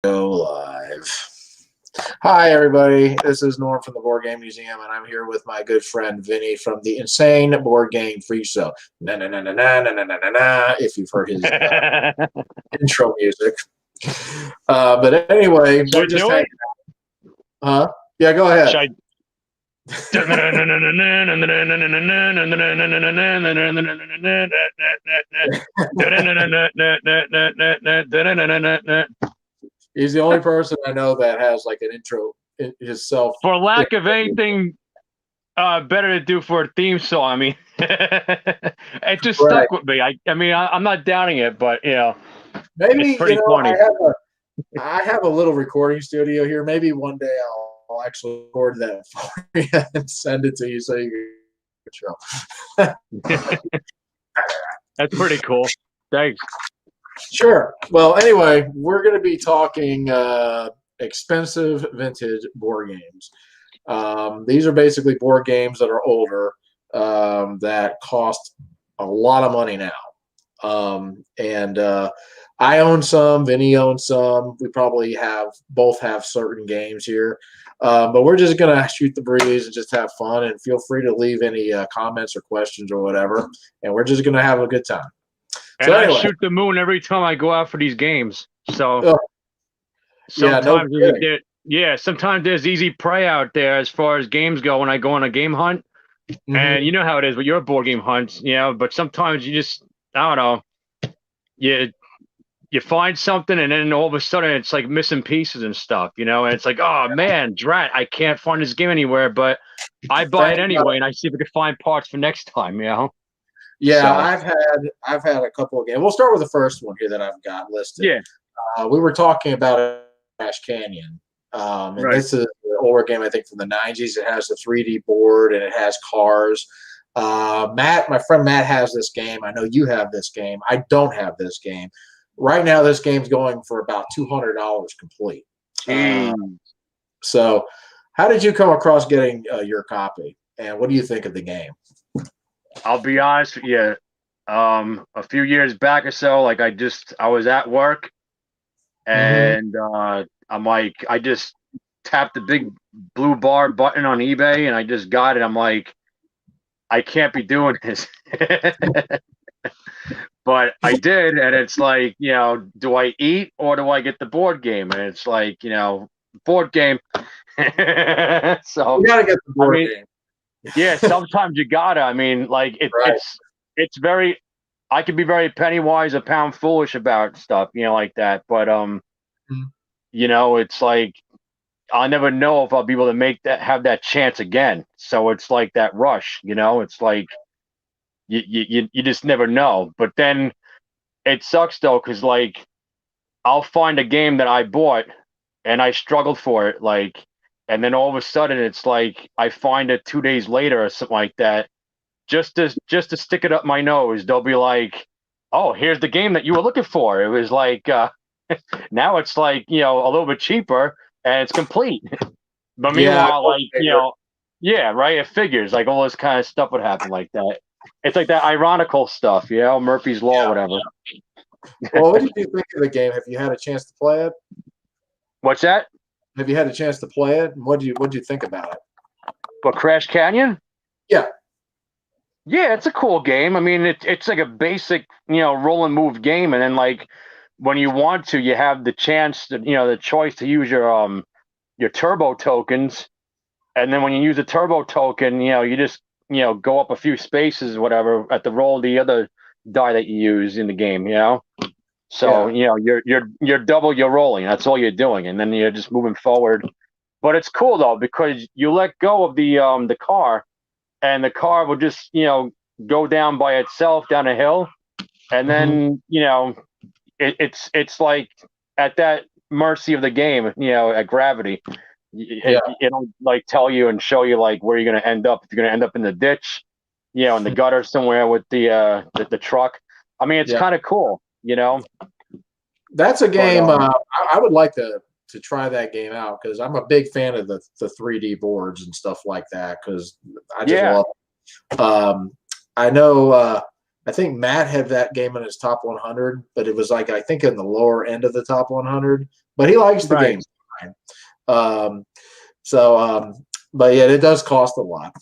Go live. Hi, everybody. This is Norm from the Board Game Museum, and I'm here with my good friend Vinny from the Insane Board Game Free Show. Na na na na na na na na na. If you've heard his intro music, but anyway, Should we're I just do hanging it? out. Huh? Yeah, go ahead. Should I? He's the only person I know that has like an intro himself. For lack of anything better to do for a theme song, I mean, it just Right. stuck with me. I mean, I'm not doubting it, but Maybe it's pretty funny. I have a little recording studio here. Maybe one day I'll actually record that for you and send it to you so you can show. That's pretty cool. Thanks. Sure. Well, anyway, we're going to be talking expensive vintage board games. These are basically board games that are older that cost a lot of money now. I own some. Vinny owns some. We probably both have certain games here. But we're just going to shoot the breeze and just have fun. And feel free to leave any comments or questions or whatever. And we're just going to have a good time. And anyway, I shoot the moon every time I go out for these games. So sometimes, sometimes there's easy prey out there as far as games go when I go on a game hunt. Mm-hmm. And you know how it is with your board game hunts, but sometimes you just, I don't know, you find something and then all of a sudden it's like missing pieces and stuff, and it's like, oh man, drat, I can't find this game anywhere, but I buy it anyway and I see if I can find parts for next time, Yeah, so. I've had a couple of games. We'll start with the first one here that I've got listed. Yeah. We were talking about Crash Canyon. And right. This is an older game, I think, from the 90s. It has a 3D board and it has cars. My friend Matt has this game. I know you have this game. I don't have this game. Right now, this game's going for about $200 complete. So how did you come across getting your copy? And what do you think of the game? I'll be honest with you. A few years back or so, like I was at work, and I'm like, I just tapped the big blue bar button on eBay, and I just got it. I'm like, I can't be doing this, but I did, and it's like, do I eat or do I get the board game? And it's like, board game. So you gotta get the board game. Yeah, sometimes you gotta. I mean, like it's very. I can be very penny wise, a pound foolish about stuff, like that. But it's like I'll never know if I'll be able to have that chance again. So it's like that rush, It's like you just never know. But then it sucks though, because like I'll find a game that I bought and I struggled for it, like. And then all of a sudden, it's like I find it 2 days later or something like that. Just to stick it up my nose, they'll be like, "Oh, here's the game that you were looking for." It was like now it's like a little bit cheaper and it's complete. But meanwhile, right? It figures like all this kind of stuff would happen like that. It's like that ironical stuff, Murphy's Law, whatever. Well, what did you think of the game? Have you had a chance to play it? What's that? Have you had a chance to play it? What do you think about it? But Crash Canyon? Yeah. Yeah, it's a cool game. I mean, it's like a basic, roll and move game, and then like when you want to, you have the chance to, the choice to use your turbo tokens, and then when you use a turbo token, you just go up a few spaces or whatever at the roll of the other die that you use in the game, So you're double your rolling. That's all you're doing, and then you're just moving forward. But it's cool though because you let go of the car, and the car will just go down by itself down a hill, and then it's like at that mercy of the game, at gravity. It'll like tell you and show you like where you're gonna end up. If you're gonna end up in the ditch, in the gutter somewhere with the truck. I mean, it's kind of cool. That's a game I would like to try that game out because I'm a big fan of the 3D boards and stuff like that because I just love it. I know I think Matt had that game in his top 100, but it was like I think in the lower end of the top 100. but he likes the Right. games. Um, but yeah, it does cost a lot.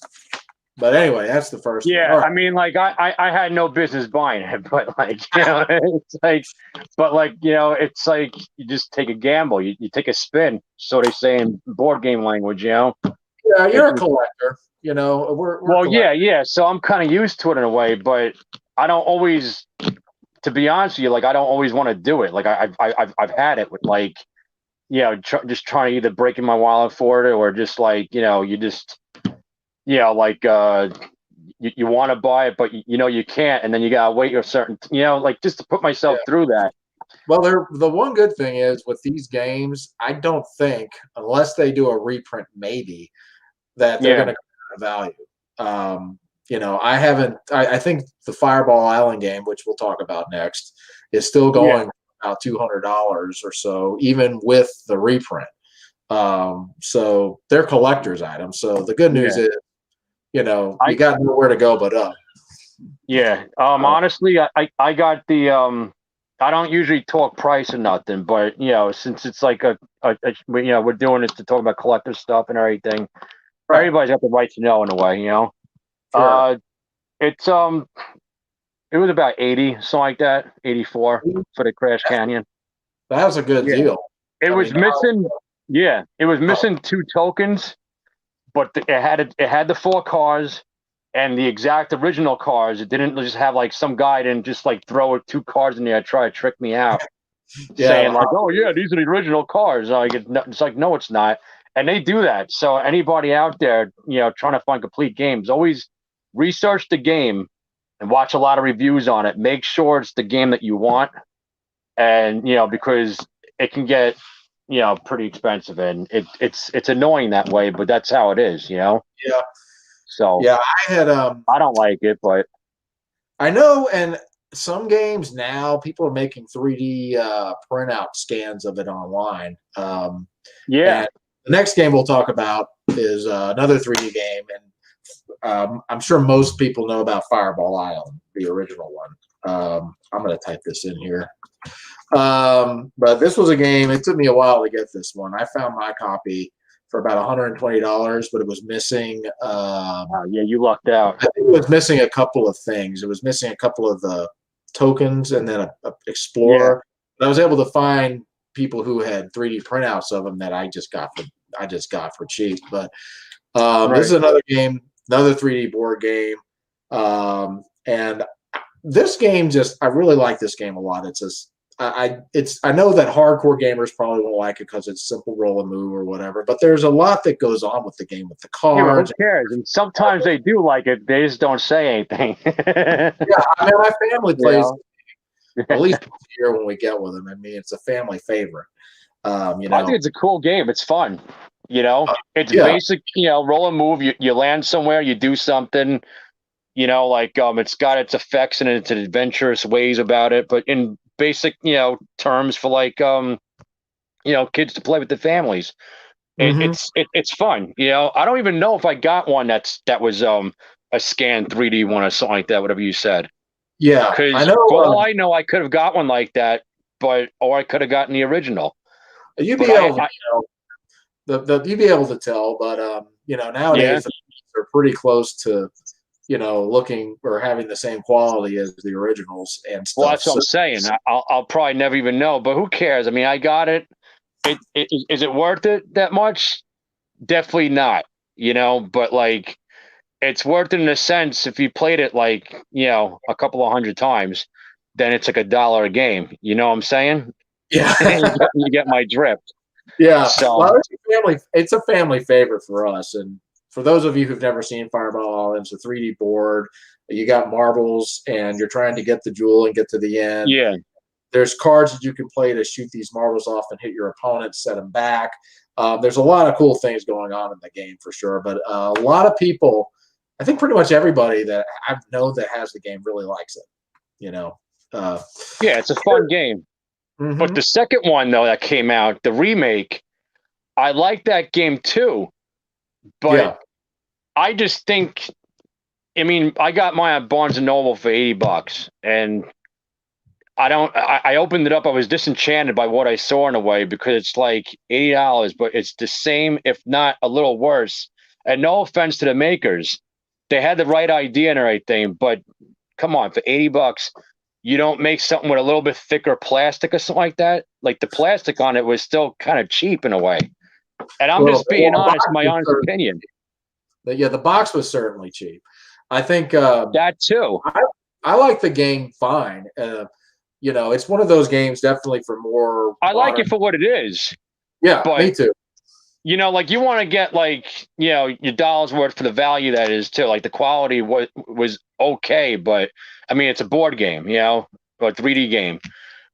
But anyway, that's the first one. Yeah, All right. I mean, like I had no business buying it, but like it's like, but like it's like you just take a gamble, you take a spin, so they say in board game language. Yeah, you're It's a collector. We're well, collectors. yeah. So I'm kind of used to it in a way, but I don't always, to be honest with you, like I don't always want to do it. Like I've had it with like just trying to either break in my wallet for it or just like you just like you want to buy it, but you can't, and then you gotta wait a certain, like just to put myself Yeah. through that. Well, the one good thing is with these games, I don't think unless they do a reprint, maybe that they're going Yeah, to come out of value. I haven't. I think the Fireball Island game, which we'll talk about next, is still yeah, going about $200 or so, even with the reprint. So they're collector's items. So the good news yeah. is, you I got nowhere to go but up. Yeah. Uh, Honestly, I got the I don't usually talk price or nothing, but since it's like we're doing this to talk about collector stuff and everything. right. Everybody's got the right to know in a way. Sure. Uh, it's it was about 80, something like that, 84 for the Crash Canyon. That was a good Yeah. deal. It I was mean, missing. Yeah, it was missing two tokens, but it had the four cars and the exact original cars. It didn't just have like some guy didn't just like throw two cars in there and try to trick me out, yeah, saying like, "Oh yeah, these are the original cars." It's like, no, it's not. And they do that. So anybody out there, trying to find complete games, always research the game and watch a lot of reviews on it. Make sure it's the game that you want, and because it can get pretty expensive, and it's annoying that way, but that's how it is. yeah, So yeah. I had I don't like it, but I know, and some games now people are making 3D printout scans of it online. yeah, And the next game we'll talk about is another 3D game, and I'm sure most people know about Fireball Island, the original one. I'm going to type this in here. But this was a game. It took me a while to get this one. I found my copy for about $120, but it was missing. yeah, you lucked out. I think it was missing a couple of things. It was missing a couple of the tokens and then a Yeah, explorer. But I was able to find people who had 3D printouts of them that I just got for cheap. But this is right. another game, another 3D board game, and this game I really like this game a lot. It's just I know that hardcore gamers probably won't like it because it's simple roll and move or whatever, but there's a lot that goes on with the game with the Yeah, but who cards. cares? And sometimes they do like it. They just don't say anything. Yeah, I mean, my family you plays know, at least once a year when we get with them. I mean, it's a family favorite. You I think know, it's a cool game. It's fun. It's yeah, basic. Roll and move. You land somewhere. You do something. Like it's got its effects and its adventurous ways about it, but in basic terms for like kids to play with their families. hmm It's fun. I don't even know if I got one that was a scan 3D one or something like that, whatever you said. yeah. I Because know for all I know, I could have got one like that, or I could have gotten the original. you'd But be able to I tell. You'd be able to tell, but yeah. nowadays the pieces are pretty close to looking or having the same quality as the originals and Well, stuff. that's what So I'm saying. I'll probably never even know, but who cares? I mean, I got it. Is it worth it that much? Definitely not. But like it's worth it in a sense if you played it like a couple of hundred times, then it's like $1 a game. You know what I'm saying? yeah, you get my drift. yeah. So Well, it's a family favorite for us, and for those of you who've never seen Fireball, it's a 3D board. You got marbles, and you're trying to get the jewel and get to the end. yeah, There's cards that you can play to shoot these marbles off and hit your opponent, set them back. There's a lot of cool things going on in the game for sure. But a lot of people, I think pretty much everybody that I know that has the game really likes it. You know. Uh, yeah, it's a fun game. But hmm the second one though that came out, the remake, I like that game too. But Yeah. I just think, I mean, I got mine at Barnes and Noble for $80, and I opened it up. I was disenchanted by what I saw in a way because it's like $80, but it's the same, if not a little worse. And no offense to the makers, they had the right idea and everything, but come on, for $80, you don't make something with a little bit thicker plastic or something like that. Like the plastic on it was still kind of cheap in a way. And I'm just being honest, my honest opinion. Yeah, the box was certainly cheap. I think That too. I like the game fine. It's one of those games definitely for more. I like it for what it is. Yeah, but, me too. Like you want to get like, your dollar's worth for the value that is too. Like the quality was okay, but I mean, it's a board game, or a 3D game.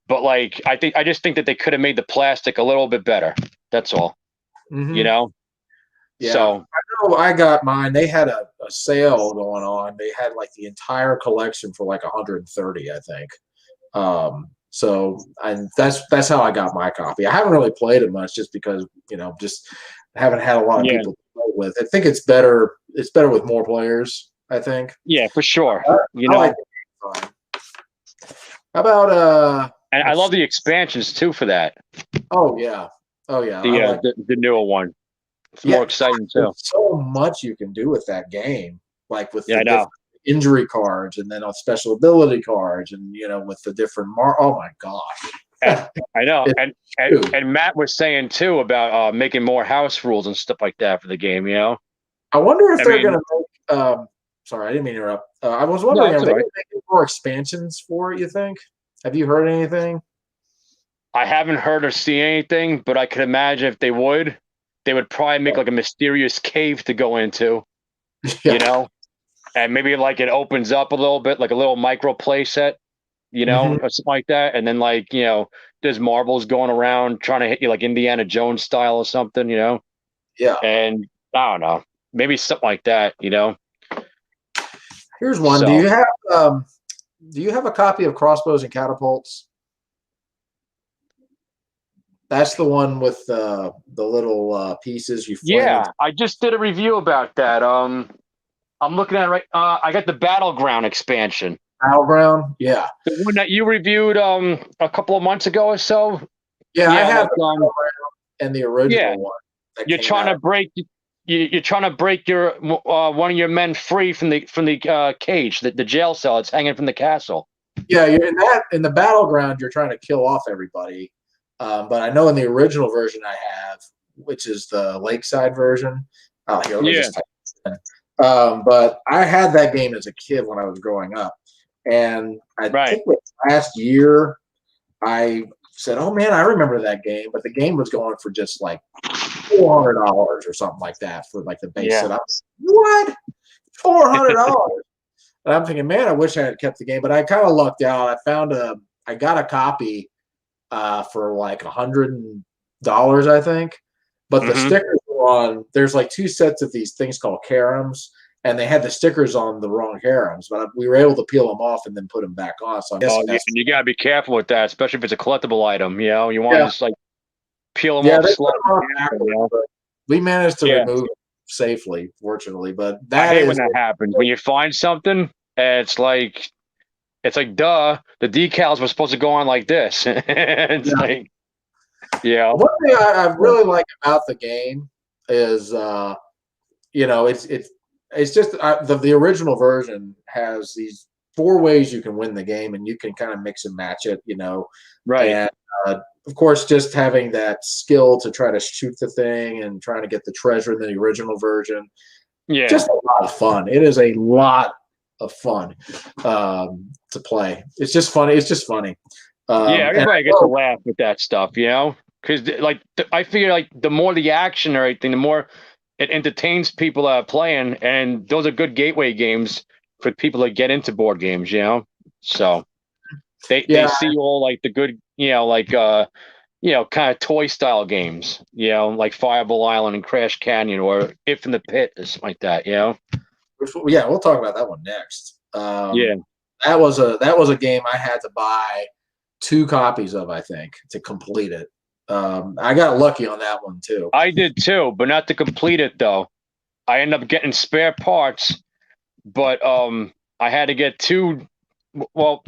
But like, I just think that they could have made the plastic a little bit better. That's all. Mm-hmm. Yeah. So I know I got mine. They had a sale going on. They had like the entire collection for like 130, I think. And that's how I got my copy. I haven't really played it much just because, just haven't had a lot of people to play with. I think it's better. It's better with more players, I think. Yeah, for sure. I like the game. How about and I love the expansions too for that. Oh yeah. The newer one. It's more exciting too. So much you can do with that game, like with the different injury cards, and then on special ability cards, and with the different oh my gosh. I know. And Matt was saying too about making more house rules and stuff like that for the game. I wonder if they're going to make. Sorry, I didn't mean to interrupt. I was wondering, are they going to make more expansions for it? You think? Have you heard anything? I haven't heard or seen anything, but I could imagine if they would probably make like a mysterious cave to go into, and maybe like it opens up a little bit, like a little micro play set, or something like that. And then like, there's marbles going around trying to hit you like Indiana Jones style or something, Yeah. And I don't know, maybe something like that, Here's one. So, do you have a copy of Crossbows and Catapults? That's the one with the little pieces you. Yeah, I just did a review about that. I'm looking at it right. I got the Battleground expansion. Battleground, yeah. The one that you reviewed a couple of months ago or so. Yeah, I have the Battleground and the original one. You're trying to break. You're trying to break your one of your men free from the cage, the jail cell. It's hanging from the castle. Yeah, you're in the Battleground. You're trying to kill off everybody. But I know in the original version I have, which is the Lakeside version. But I had that game as a kid when I was growing up, and I think last year I said, "Oh man, I remember that game." But the game was going for just like $400 or something like that for like the base setup. What? $400? And I'm thinking, man, I wish I had kept the game, but I kind of lucked out. I got a copy. For like $100, I think. But the stickers were on. There's like two sets of these things called caroms, and they had the stickers on the wrong caroms. But we were able to peel them off and then put them back on. So and you gotta be careful with that, especially if it's a collectible item. You want to just like peel them off slowly. We managed to remove them safely, fortunately. But I hate when that happens. When you find something, it's like. It's like, duh, the decals were supposed to go on like this. It's like, One thing I really like about the game is, it's just the original version has these 4 ways you can win the game, and you can kind of mix and match it, Right. And of course, just having that skill to try to shoot the thing and trying to get the treasure in the original version. Yeah. Just a lot of fun. It is a lot of fun to play. It's just funny. Everybody gets a laugh with that stuff, because like I figure like the more the action or anything, the more it entertains people that are playing, and those are good gateway games for people that get into board games, So they see all like the good, kind of toy style games, like Fireball Island and Crash Canyon or If in the Pit or something like that, Yeah, we'll talk about that one next. That was a game I had to buy 2 copies of, I think, to complete it. I got lucky on that one too. I did too, but not to complete it though. I ended up getting spare parts, but I had to get 2. Well,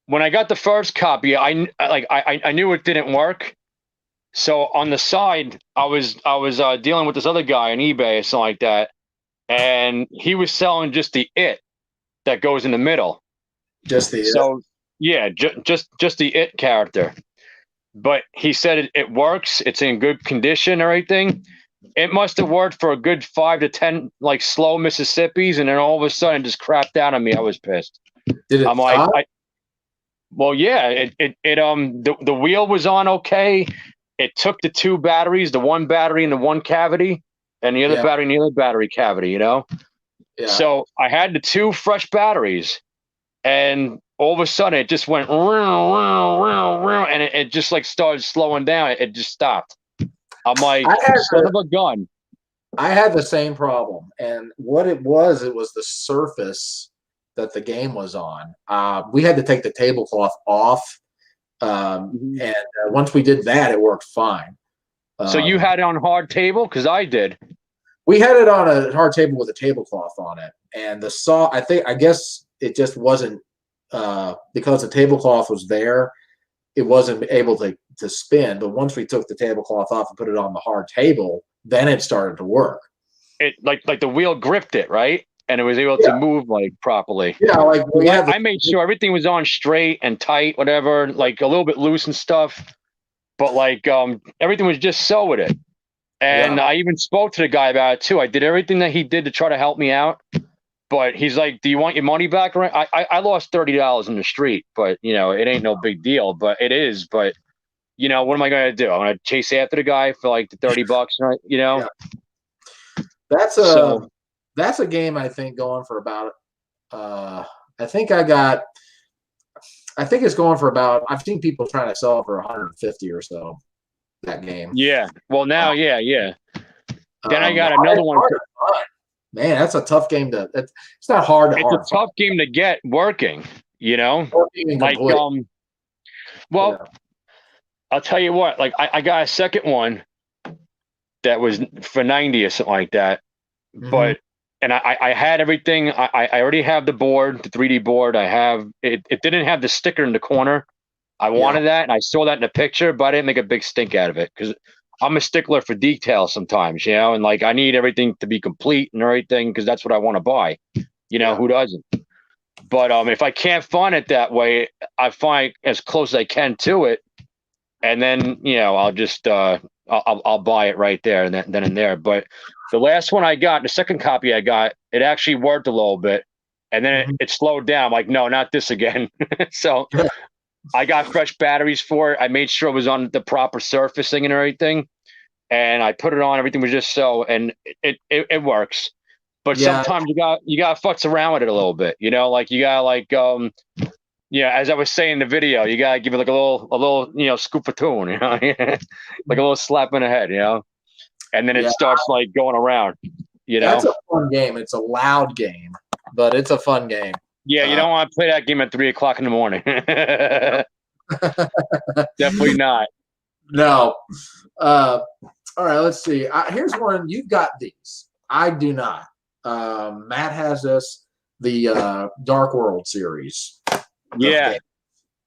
when I got the first copy, I knew it didn't work. So on the side, I was dealing with this other guy on eBay or something like that, and he was selling just the it that goes in the middle. Just the So yeah, just the it character. But he said it works. It's in good condition and everything. It must have worked for a good 5 to 10 like slow Mississippis, and then all of a sudden just crapped out on me. I was pissed. Did it I'm like, stop? well, yeah, the wheel was on okay. It took the two batteries, the one battery in the one cavity, and the other Yeah, battery in the other battery cavity. yeah. So I had the two fresh batteries, and all of a sudden it just went and it just like started slowing down. It just stopped. I'm like, I had son of a gun. I had the same problem, and what it was the surface that the game was on. We had to take the tablecloth off, Mhm. and once we did that, it worked fine. So you Um, had it on hard table? Because I did. we had it on a hard table with a tablecloth on it, and the saw. I guess it just wasn't because the tablecloth was there. It wasn't able to spin. But once we took the tablecloth off and put it on the hard table, then it started to work. It like the wheel gripped it, right? And it was able to Yeah, move like properly. yeah. Like we I, have the I made sure everything was on straight and tight, whatever, like a little bit loose and stuff. But like everything was just so with it. And yeah. I even spoke to the guy about it too. I did everything that he did to try to help me out. But he's like, "Do you want your money back?" I lost $30 in the street, but it ain't no big deal. But it is. But what am I going to do? I'm going to chase after the guy for like the $30, right? Yeah. That's a So that's a game I think going for about I think I got I think it's going for about I've seen people trying to sell it for 150 or so that game. yeah. Well, now, yeah. Then I got Hard, another one. hard to find. Man, that's a tough game it's not hard to It's a hard find. tough game to get working. Working and Like complete. well, Yeah. I'll tell you what. Like I got a second one that was for 90 or something like that. Mm-hmm. But and I had everything. I already have the board, the 3D board. I have it. It didn't have the sticker in the corner. I Yeah. wanted that, and I saw that in the picture, but I didn't make a big stink out of it because I'm a stickler for detail sometimes, and like I need everything to be complete and everything because that's what I want to buy. Yeah. Who doesn't? But if I can't find it that way, I find as close as I can to it, and then I'll just I'll buy it right there and then and there. But the last one I got, the second copy I got, it actually worked a little bit, and then Mm-hmm. it slowed down. I'm like, no, not this again. So Yeah. I got fresh batteries for it. I made sure it was on the proper surfacing and everything, and I put it on. Everything was just so, and it works. But Yeah. sometimes you got to futz around with it a little bit. Like you got like as I was saying in the video, you gotta give it like a little scoop of tune, like a little slap in the head, and then it Yeah. starts like going around, That's a fun game. It's a loud game, but it's a fun game. Yeah, you don't want to play that game at 3 o'clock in the morning. Definitely not. No. All right, let's see. Here's one. You've got these. I do not. Matt has this, the Dark World series. Yeah.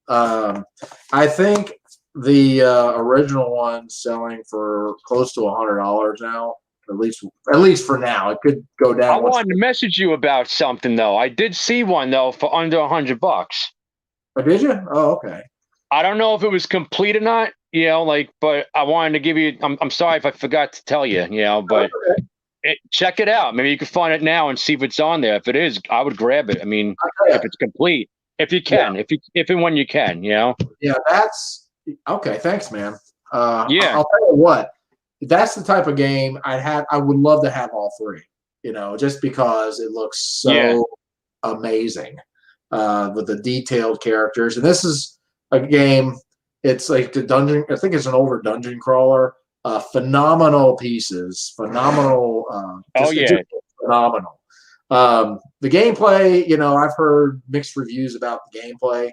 I think the original one's selling for close to $100 now. At least for now. It could go down. I wanted to message you about something though. I did see one though for under $100. Oh, did you? Oh, okay. I don't know if it was complete or not, but I wanted to give you. I'm sorry if I forgot to tell you, but check it out. Maybe you can find it now and see if it's on there. If it is, I would grab it. I mean, if it's complete, if you can, if and when you can, Yeah, that's okay. Thanks, man. Yeah. I'll tell you what. That's the type of game I would love to have all three. Just because it looks so amazing with the detailed characters. And this is a game. It's like the dungeon. I think it's an older dungeon crawler. Phenomenal pieces. Phenomenal. Just phenomenal. The gameplay. I've heard mixed reviews about the gameplay.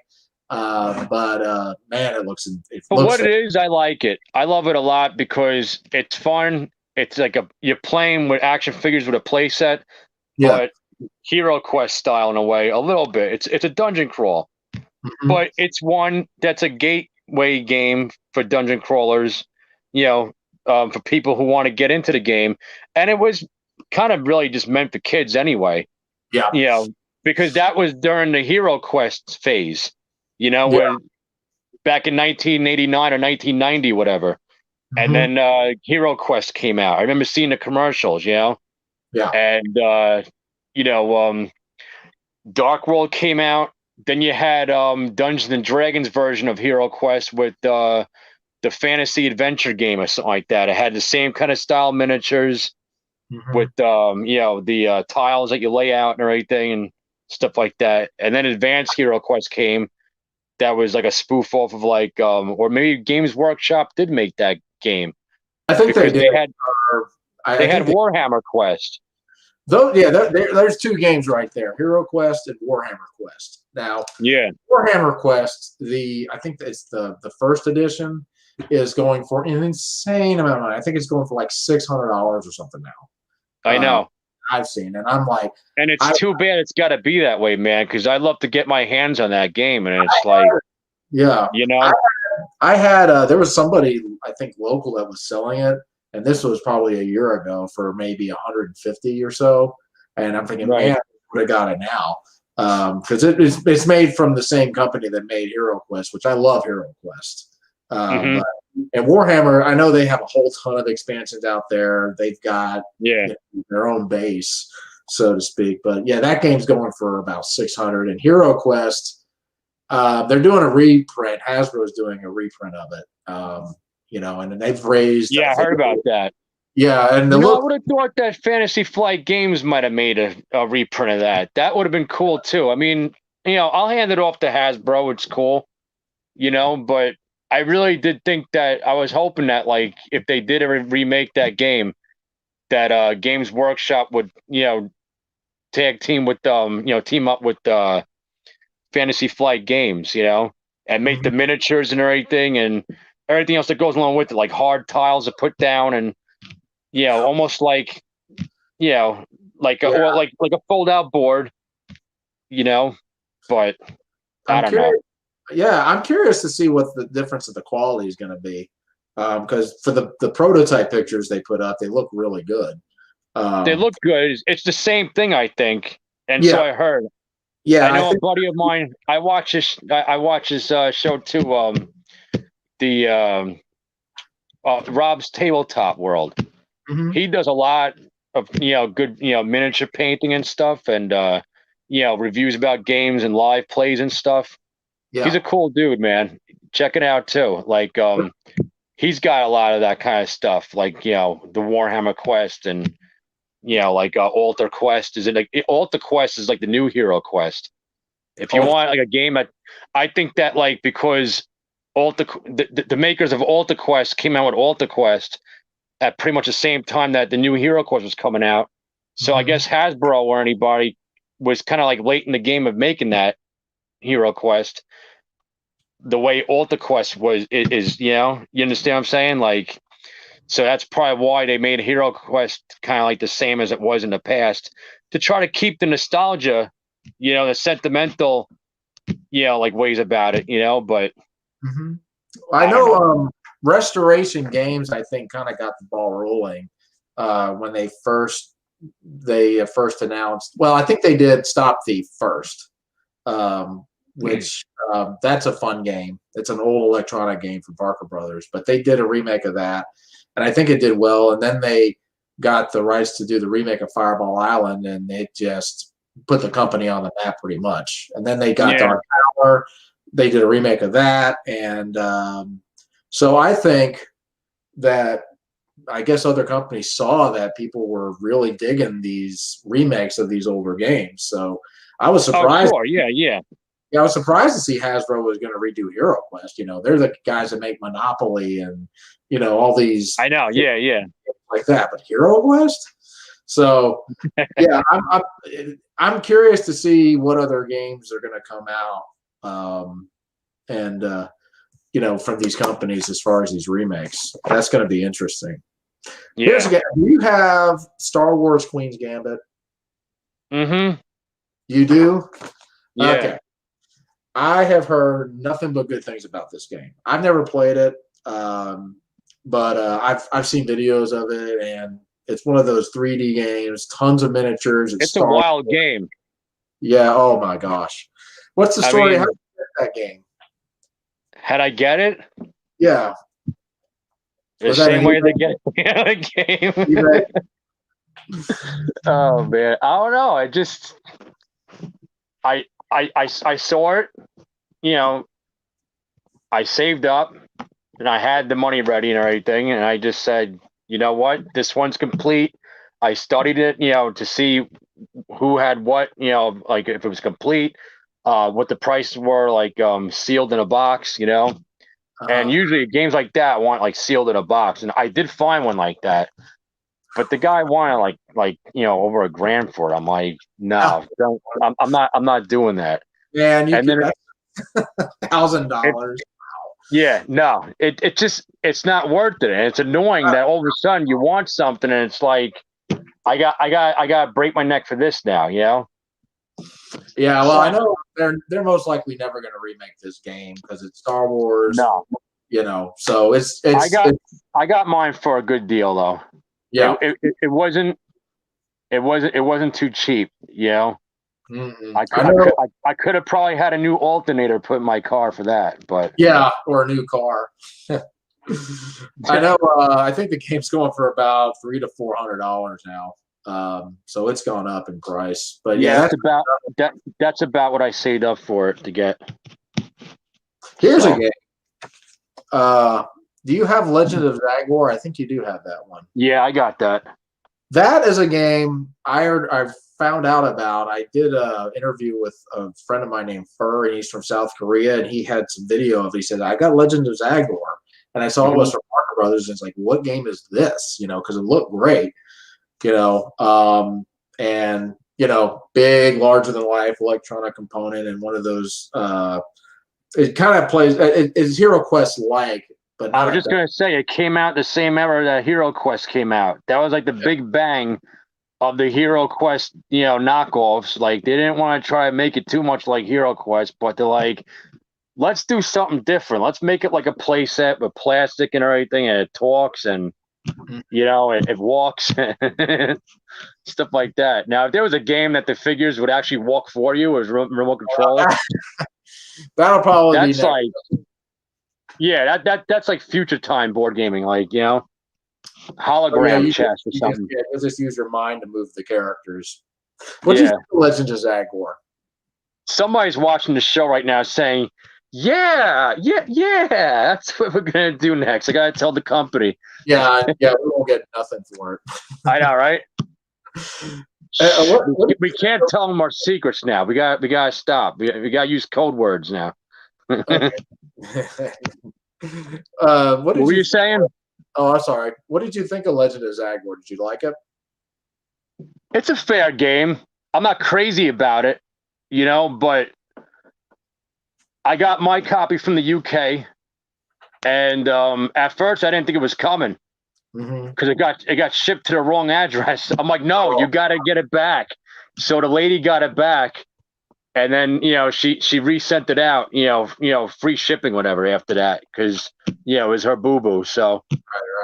But man, it looks. What it is, I like it. I love it a lot because it's fun. It's like you're playing with action figures with a play set, but Hero Quest style in a way, a little bit. It's a dungeon crawl, Mhm. but it's one that's a gateway game for dungeon crawlers, you know, for people who want to get into the game. And it was kind of really just meant for kids anyway, Yeah. you know, because that was during the Hero Quest phase, Yeah. when back in 1989 or 1990, whatever. And Mhm. then Hero Quest came out. I remember seeing the commercials, Yeah. and you know, Dark World came out. Then you had Dungeons and Dragons version of Hero Quest with the fantasy adventure game or something like that. It had the same kind of style miniatures Mhm. with the tiles that you lay out and everything and stuff like that. And then Advanced Hero Quest came. That was like a spoof off of like or maybe Games Workshop did make that game I think they because did. they had Or I they had think they. Warhammer Quest. Though, yeah, there's two games right there: Hero Quest and Warhammer Quest. Now, Yeah, Warhammer Quest, I think it's the first edition is going for an insane amount of money. I think it's going for like $600 or something now. I know. I've seen, and I'm like, And it's I, too bad it's got to be that way, man, because I'd love to get my hands on that game. And it's I like, yeah, you I, know, I had there was somebody I think local that was selling it, and this was probably a year ago for maybe 150 or so, and I'm thinking, right. man, I would have got it now because it's made from the same company that made Hero Quest, which I love Hero Quest. Hmm. But and Warhammer, I know they have a whole ton of expansions out there. They've got Yeah. their own base, so to speak. But yeah, that game's going for about 600. And Hero Quest, they're doing a reprint. Hasbro's doing a reprint of it. And then they've raised, I Yeah, I think, heard about that. yeah, and the I look, would have thought that Fantasy Flight Games might have made a reprint of that. That would have been cool too. I mean, I'll hand it off to Hasbro. It's cool, but I really did think that I was hoping that, like, if they did ever remake that game, that Games Workshop would, tag team with team up with Fantasy Flight Games, and make the miniatures and everything else that goes along with it, like hard tiles to put down, and almost like like a, yeah, or like a fold out board, but I I'm don't know. curious. Yeah, I'm curious to see what the difference of the quality is going to be, because for the prototype pictures they put up, they look really good. They Um, look good. It's the same thing, I think, and so yeah, I heard. I yeah, I know a think. buddy of mine. I watch his show too. The Rob's Tabletop World. Mhm. He does a lot of good miniature painting and stuff, and reviews about games and live plays and stuff. He's Yeah. a cool dude, man. Check it out too. Like he's got a lot of that kind of stuff, like the Warhammer Quest and like Alter Quest. Is it like Alter Quest is like the new Hero Quest? If you Oh, want like a game that, I think that, like, because the makers of Alter Quest came out with Alter Quest at pretty much the same time that the new Hero Quest was coming out. So I mhm. guess Hasbro or anybody was kind of like late in the game of making that Hero Quest. The way Alter Quest is, you understand what I'm saying? Like, so that's probably why they made Hero Quest kind of like the same as it was in the past, to try to keep the nostalgia, the sentimental, like ways about it, but Mhm. I I don't know know. Restoration Games, I think, kind of got the ball rolling when they first announced. Well, I think they did Stop Thief first, which that's a fun game. It's an old electronic game from Parker Brothers, but they did a remake of that, and I think it did well. And then they got the rights to do the remake of Fireball Island, and it just put the company on the map pretty much. And then they got Yeah. Dark Tower. They did a remake of that, and so I think that I guess other companies saw that people were really digging these remakes of these older games. So I was Oh, surprised. sure. Yeah. Yeah. Yeah, I was surprised to see Hasbro was going to redo Hero Quest. They're the guys that make Monopoly and all these I know. things Yeah. Yeah. like that. But Hero Quest. So yeah, I'm curious to see what other games are going to come out, and from these companies as far as these remakes. That's going to be interesting. Here's Yeah. again. Do you have Star Wars Queen's Gambit? Mm-hmm. You do? Yeah. Okay. I have heard nothing but good things about this game. I've never played it, but I've seen videos of it, and it's one of those 3D games, tons of miniatures. It's a wild game. Yeah. Oh my gosh. What's the story? How did you get that game? How'd I get it? Yeah. The same way they get the game. Oh man, I don't know. I saw it. You know, I saved up and I had the money ready and everything, and I just said, you know what, this one's complete. I studied it, to see who had what, like if it was complete, what the prices were, like sealed in a box, And usually games like that want like sealed in a box, and I did find one like that. But the guy wanted like over $1,000 for it. I'm like, no, don't. I'm not doing that. Yeah, and then $1,000. Yeah, no, it's not worth it, and it's annoying that all of a sudden you want something, and it's like, I got to break my neck for this now, Yeah, well, I know they're most likely never going to remake this game because it's Star Wars. No, so it's. I got mine for a good deal though. Yeah, it wasn't too cheap, Mm-mm. I could have probably had a new alternator put in my car for that, but or a new car. I know. I think the game's going for about $300 to $400 now. So it's gone up in price. But that's about what I saved up for it to get. Here's a game. Do you have Legend of Zagwar? I think you do have that one. Yeah, I got that. That is a game I found out about. I did an interview with a friend of mine named Fur, and he's from South Korea, and he had some video of it. He said, I got Legend of Zagwar. And I saw it was from Parker Brothers, and it's like, what game is this? Because it looked great. And big, larger than life electronic component, and one of those. It kind of plays. It's Hero Quest like, but I was just gonna say it came out the same era that Hero Quest came out. That was like the big bang of the Hero Quest, knockoffs. Like they didn't want to try to make it too much like Hero Quest, but they're like, let's do something different. Let's make it like a play set with plastic and everything, and it talks and it walks, stuff like that. Now, if there was a game that the figures would actually walk for you as remote control, that'll probably that's like, that's like future time board gaming, like hologram chess or something. You'll just use your mind to move the characters. What do you think of Legend of Zagwar? Somebody's watching the show right now saying, yeah, that's what we're gonna do next. I gotta tell the company. Yeah, we won't get nothing for it. I know, right? We can't tell them our secrets now. We gotta stop. We gotta use code words now. Okay. What were you saying? Oh, I'm sorry. What did you think of Legend of Zagwar? Did you like it? It's a fair game. I'm not crazy about it, but I got my copy from the UK, and at first I didn't think it was coming because it got shipped to the wrong address. I'm like, no, you got to get it back. So the lady got it back, and then she resent it out. Free shipping, whatever. After that, because it was her boo boo. So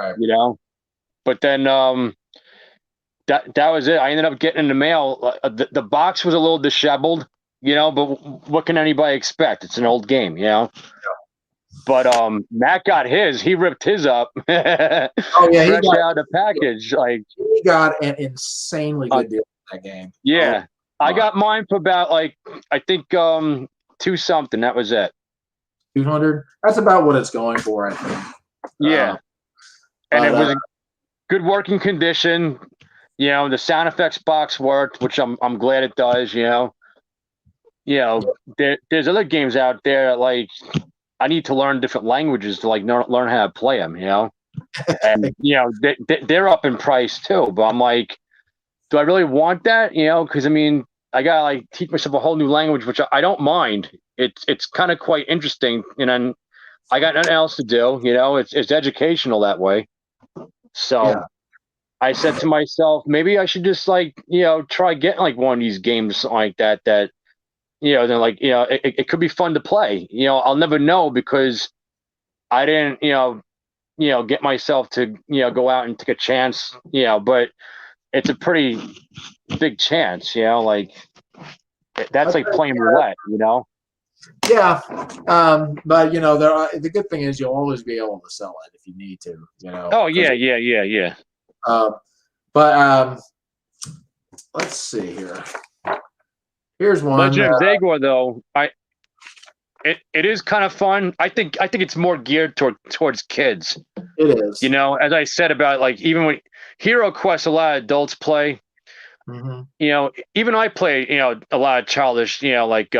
right. But then that was it. I ended up getting in the mail. The box was a little disheveled. But what can anybody expect? It's an old game, Yeah. But Matt got his. He ripped his up. Oh yeah, fresh out of the package. Like he got an insanely good deal for that game. Yeah, I got mine for about I think $2 something. That was it. 200. That's about what it's going for, I think. Yeah, and it was in good working condition. The sound effects box worked, which I'm glad it does. There's other games out there like I need to learn different languages to learn how to play them, and they're up in price too. But I'm like, do I really want that? Because I gotta teach myself a whole new language, which I don't mind. It's kind of quite interesting, and then I got nothing else to do. It's educational that way. So I said to myself, maybe I should just try getting one of these games like that. then like it could be fun to play. I'll never know because I didn't get myself to go out and take a chance. But it's a pretty big chance. Like that's like playing roulette. Yeah, but the good thing is you'll always be able to sell it if you need to. Oh yeah. But let's see here. Here's one. Legend of Zagwar, though, it is kind of fun. I think it's more geared towards kids. It is. As I said about like even when Hero Quest, a lot of adults play. Mm-hmm. Even I play a lot of childish like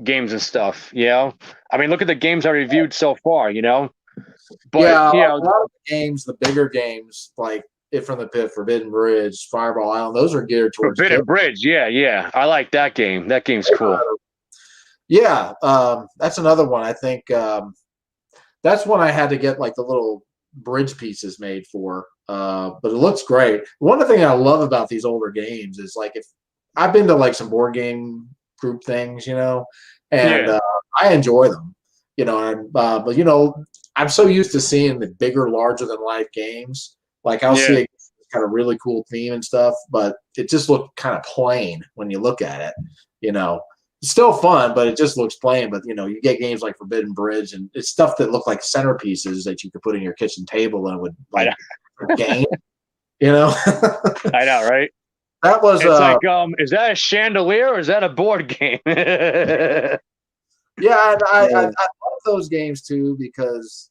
games and stuff. I mean, look at the games I reviewed so far. But yeah, a lot of the games, the bigger games like It from the Pit, Forbidden Bridge, Fireball Island, those are geared towards Forbidden kids. Bridge. Yeah, I like that game. That game's cool. Yeah, that's another one. I think that's one I had to get like the little bridge pieces made for. But it looks great. One of the things I love about these older games is like if I've been to like some board game group things, and I enjoy them, but I'm so used to seeing the bigger, larger than life games. Like I'll see a kind of really cool theme and stuff, but it just looked kind of plain when you look at it. It's still fun, but it just looks plain. But you get games like Forbidden Bridge, and it's stuff that look like centerpieces that you could put in your kitchen table and would like game. I know, right? That was it's like, is that a chandelier or is that a board game? Yeah, and I love those games too because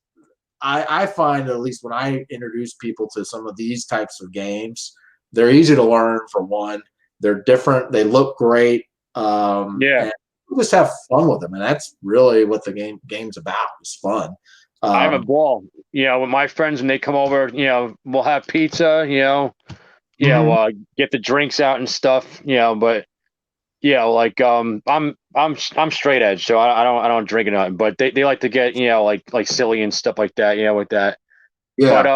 I find at least when I introduce people to some of these types of games, they're easy to learn. For one, they're different. They look great. And you just have fun with them, and that's really what the game's about. It's fun. I have a ball. With my friends when they come over, we'll have pizza. Get the drinks out and stuff. But like I'm straight edge, so I don't drink nothing. But they like to get like silly and stuff like that. With that. Yeah. But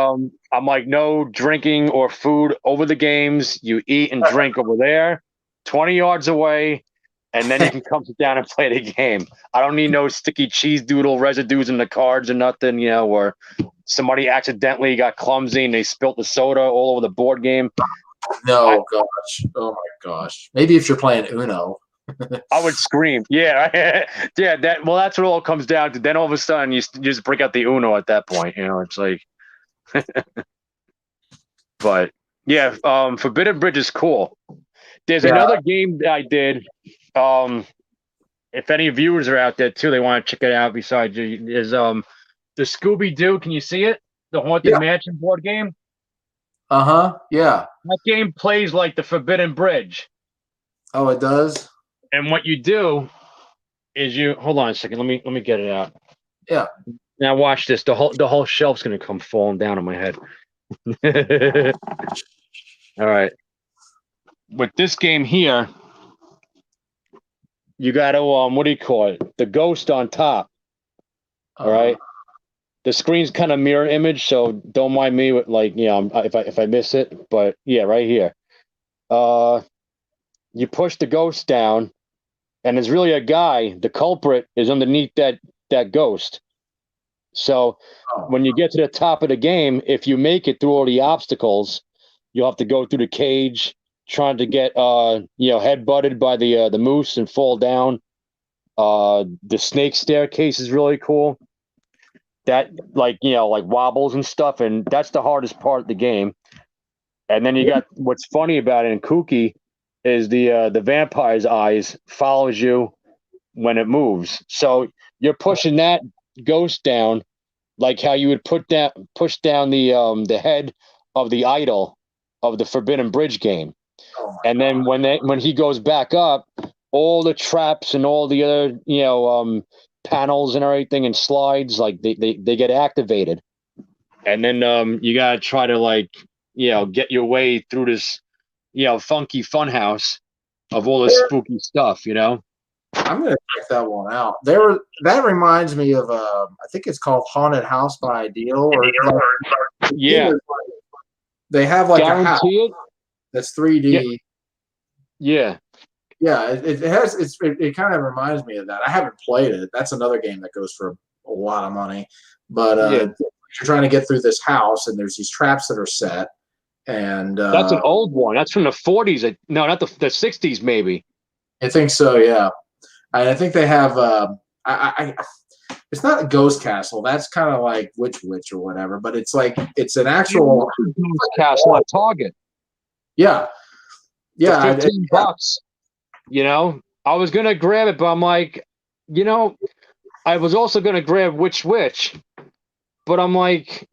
I'm like no drinking or food over the games. You eat and drink over there, 20 yards away. And then you can come sit down and play the game. I don't need no sticky cheese doodle residues in the cards or nothing, or somebody accidentally got clumsy and they spilt the soda all over the board game. No, gosh. Oh, my gosh. Maybe if you're playing Uno. I would scream. Yeah. That's what it all comes down to. Then all of a sudden you just break out the Uno at that point. It's like. But, yeah, Forbidden Bridge is cool. There's another game that I did. If any viewers are out there too, they want to check it out. Besides, is the Scooby-Doo? Can you see it? The Haunted Mansion board game. Yeah. That game plays like the Forbidden Bridge. Oh, it does. And what you do is hold on a second. Let me get it out. Yeah. Now watch this. The whole shelf's gonna come falling down on my head. All right. With this game here. You got to what do you call it? The ghost on top. All right. The screen's kind of mirror image, so don't mind me with like if I miss it. But yeah, right here. You push the ghost down, and there's really a guy. The culprit is underneath that ghost. So when you get to the top of the game, if you make it through all the obstacles, you'll have to go through the cage. Trying to get head butted by the moose and fall down. The snake staircase is really cool. That like wobbles and stuff, and that's the hardest part of the game. And then you got what's funny about it and kooky is the vampire's eyes follows you when it moves. So you're pushing that ghost down like how you would push down the head of the idol of the Forbidden Bridge game. And then when he goes back up, all the traps and all the other panels and everything and slides like they get activated, and then you gotta try to get your way through this funky funhouse of all this spooky stuff. I'm gonna check that one out. That reminds me of I think it's called Haunted House by Ideal they have like Guarantee a house that's 3D. Yeah. Yeah, it kind of reminds me of that. I haven't played it. That's another game that goes for a lot of money. But Yeah, you're trying to get through this house, and there's these traps that are set, and that's an old one. That's from the 40s. No, not the 60s, maybe. I think so. Yeah, I think they have. It's not a ghost castle. That's kind of like Witch or whatever. But it's like it's an actual castle at Target. Yeah, yeah, for $15. You know, I was gonna grab it, but I'm like, you know, I was also gonna grab Witch, but I'm like,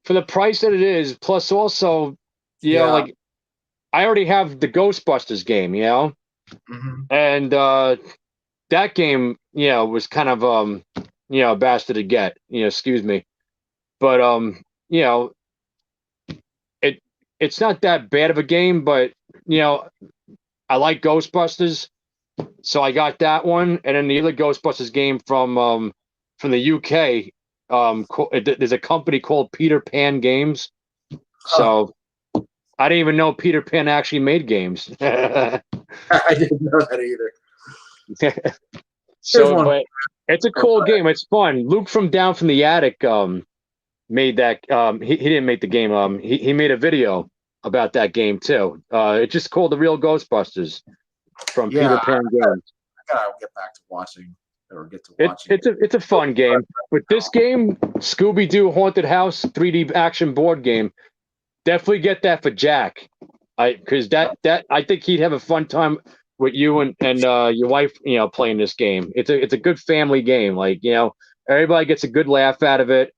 for the price that it is, plus also, you know, like I already have the Ghostbusters game, you know, and that game, you know, was kind of you know, a bastard to get, you know, excuse me, but you know, it's not that bad of a game, but you know, I like Ghostbusters. So I got that one, and then the other Ghostbusters game from the UK. There's a company called Peter Pan Games. So I didn't even know Peter Pan actually made games. I didn't know that either. So, but it's a cool game. It's fun. Luke from Down from the Attic made that. He didn't make the game. He made a video about that game too. It's just called The Real Ghostbusters. From Peter Pan Games. I gotta get back to watching or get to watching. It's a fun game, but this game, Scooby-Doo Haunted House 3D action board game, definitely get that for Jack. Because that I think he'd have a fun time with you and your wife, you know, playing this game. It's a good family game. Like, you know, everybody gets a good laugh out of it.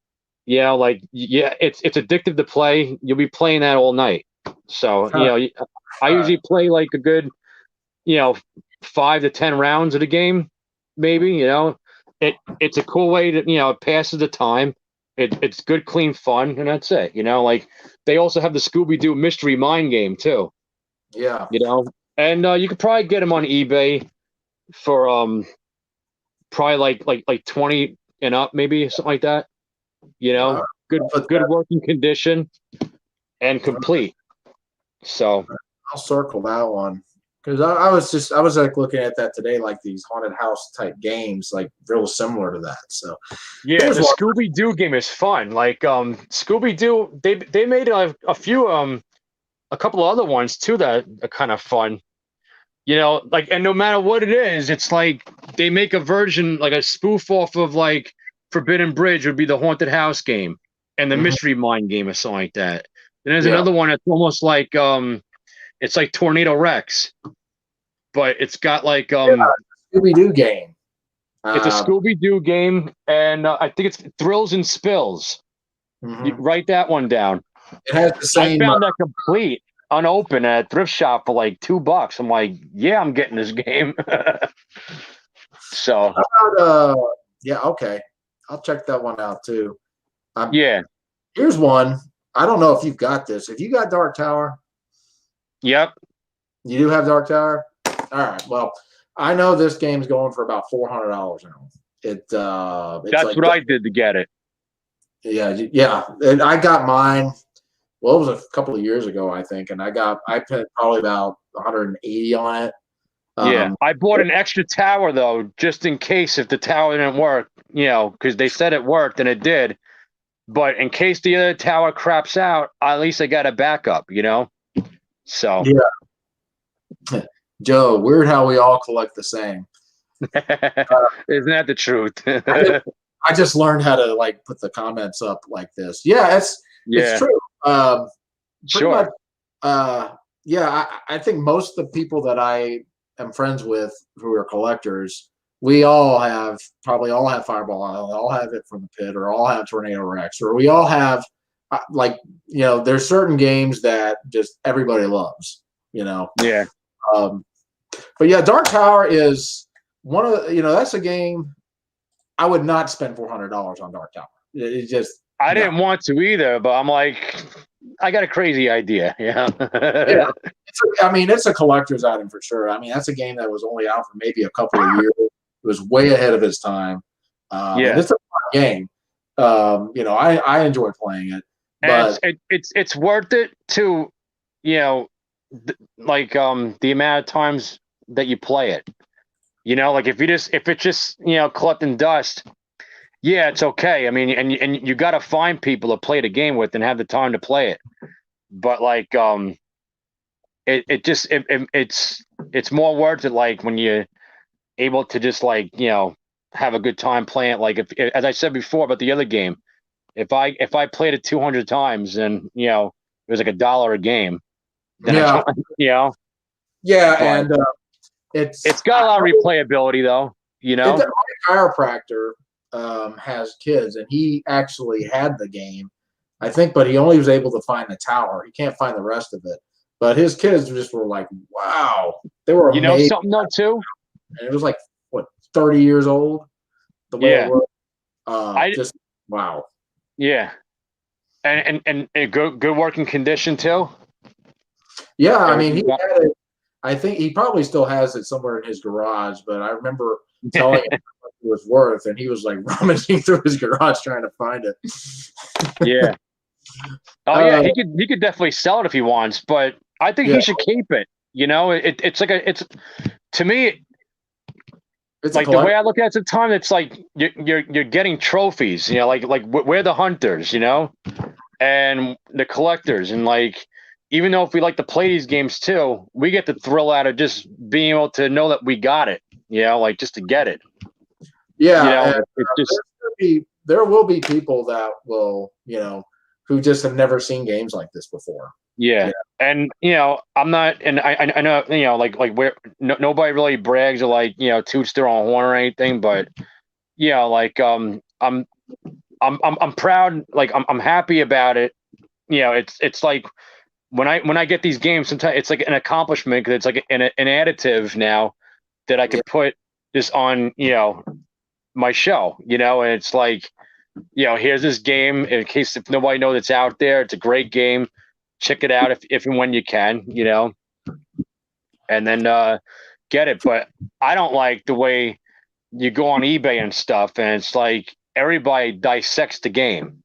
You know, like, yeah, it's addictive to play. You'll be playing that all night. So, you know, I usually play like a good, you know, 5 to 10 rounds of the game, maybe. You know, it's a cool way to, you know, it passes the time. It's good, clean fun, and that's it. You know, like they also have the Scooby-Doo Mystery Mine game too. Yeah, you know, and you could probably get them on eBay for probably like 20 and up, maybe something like that. You know, good working condition and complete. So I'll circle that one. Because I was like looking at that today, like these haunted house type games, like real similar to that. So yeah, the Scooby-Doo game is fun. Like Scooby-Doo, they made a few a couple of other ones too that are kind of fun. You know, like, and no matter what it is, it's like they make a version, like a spoof off of like Forbidden Bridge would be the haunted house game, and the Mystery Mine game or something like that. And there's another one that's almost like it's like Tornado Rex, but it's got like Scooby-Doo game. It's a Scooby-Doo game, and I think it's Thrills and Spills. You write that one down. It has the same. I found that complete, unopened at a thrift shop for like $2. I'm like, yeah, I'm getting this game. So, yeah, okay, I'll check that one out too. Yeah. Here's one. I don't know if you've got this. Have you got Dark Tower? Yep. You do have Dark Tower? All right. Well, I know this game's going for about $400 now. It's that's like, what I did to get it. Yeah. And I got mine. Well, it was a couple of years ago, I think, and I paid probably about 180 on it. Yeah, I bought an extra tower though, just in case if the tower didn't work. You know, because they said it worked and it did. But in case the other tower craps out, at least I got a backup. You know. So yeah. Joe, weird how we all collect the same. Isn't that the truth? I just learned how to like put the comments up like this. Yeah, it's true. Sure. Much, I think most of the people that I am friends with who are collectors, we probably all have Fireball Island, all have it from the pit, or all have Tornado Rex, or we all have like, you know, there's certain games that just everybody loves, you know. Yeah. But yeah, Dark Tower is one of the, you know, that's a game I would not spend $400 on Dark Tower. It just I didn't want to either, but I'm like, I got a crazy idea. Yeah. Yeah. It's a collector's item for sure. I mean, that's a game that was only out for maybe a couple of years. It was way ahead of its time. It's a fun game. You know, I enjoy playing it. But it's worth it to, you know, like the amount of times that you play it. You know, like if it's just collecting dust, yeah, it's okay. I mean, and you got to find people to play the game with and have the time to play it. But like it's more worth it like when you're able to just like have a good time playing it. Like if as I said before about the other game, if I played it 200 times and it was like $1 a game, then Yeah. Yeah, but and it's got a lot of replayability though. My chiropractor has kids, and he actually had the game, I think, but he only was able to find the tower. He can't find the rest of it. But his kids just were like, "Wow!" They were amazing. Something though too. And it was like 30 years old. The way it worked, just wow. Yeah, and a good working condition too. Yeah, I mean, he had it. I think he probably still has it somewhere in his garage, but I remember telling him what it was worth, and he was like rummaging through his garage trying to find it. Yeah. Oh yeah, he could definitely sell it if he wants, but I think he should keep it. It's like it's to me. It's like the way I look at it at the time, it's like you're getting trophies. Like we're the hunters, and the collectors, and like. Even though if we like to play these games too, we get the thrill out of just being able to know that we got it, like just to get it. Yeah, there will be people that will, who just have never seen games like this before. Yeah. And I'm not, and I know, like where nobody really brags or like toots their own horn or anything, but like I'm proud, like I'm happy about it. It's like. When I get these games, sometimes it's like an accomplishment because it's like an additive now that I can put this on, my show, and it's like, here's this game in case if nobody knows it's out there. It's a great game. Check it out if and when you can, and then get it. But I don't like the way you go on eBay and stuff, and it's like everybody dissects the game.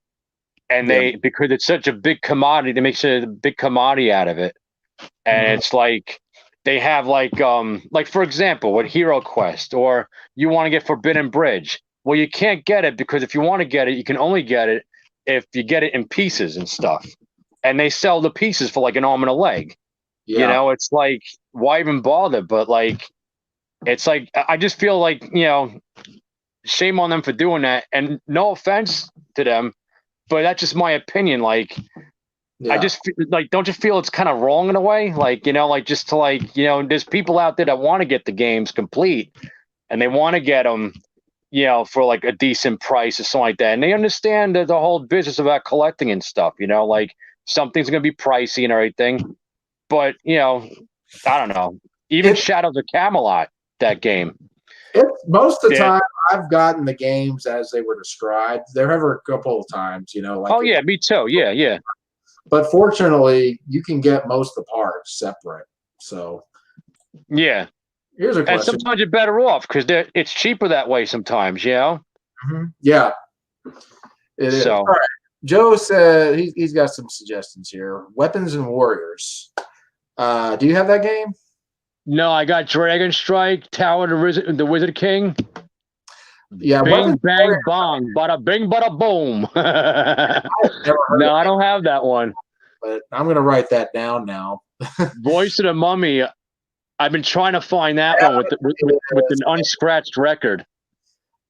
And because it's such a big commodity, they make such a big commodity out of it. And it's like they have like for example, with Hero Quest, or you want to get Forbidden Bridge. Well, you can't get it because if you want to get it, you can only get it if you get it in pieces and stuff. And they sell the pieces for like an arm and a leg. Yeah. It's like, why even bother? But like, it's like I just feel like, shame on them for doing that. And no offense to them. But that's just my opinion. Like, I just like, don't you feel it's kind of wrong in a way? Like, like just to like, there's people out there that want to get the games complete and they want to get them, for like a decent price or something like that. And they understand the whole business about collecting and stuff, like something's going to be pricey and everything. But, I don't know. Even Shadows of Camelot, that game. Most of the time, I've gotten the games as they were described. There were a couple of times, like me too. Yeah. But fortunately, you can get most of the parts separate. So, yeah. Here's a question. And sometimes you're better off because it's cheaper that way. Sometimes, Mm-hmm. Yeah. It is. So, all right. Joe said he's got some suggestions here. Weapons and Warriors. Do you have that game? No, I got Dragon Strike, Tower the Wizard King. Yeah, bing, bang, bong, bada bing, bada boom. No, I don't have that one. But I'm going to write that down now. Voice of the Mummy. I've been trying to find that one with an unscratched record.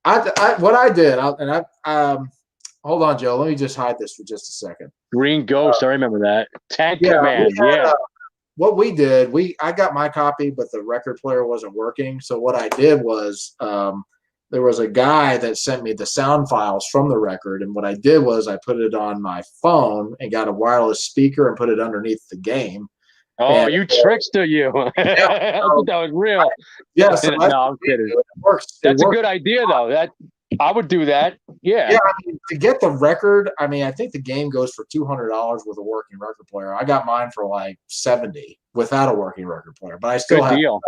What I did, hold on, Joe. Let me just hide this for just a second. Green Ghost, I remember that. Tank Command, what we did, I got my copy, but the record player wasn't working. So what I did was there was a guy that sent me the sound files from the record. And what I did was I put it on my phone and got a wireless speaker and put it underneath the game. Oh, you trickster, you. I thought that was real. Yeah. So no, I'm kidding. It works. That's a good idea, though. I would do that. Yeah. Yeah. I mean, to get the record, I think the game goes for $200 with a working record player. I got mine for like $70 without a working record player, but I still have. Deal.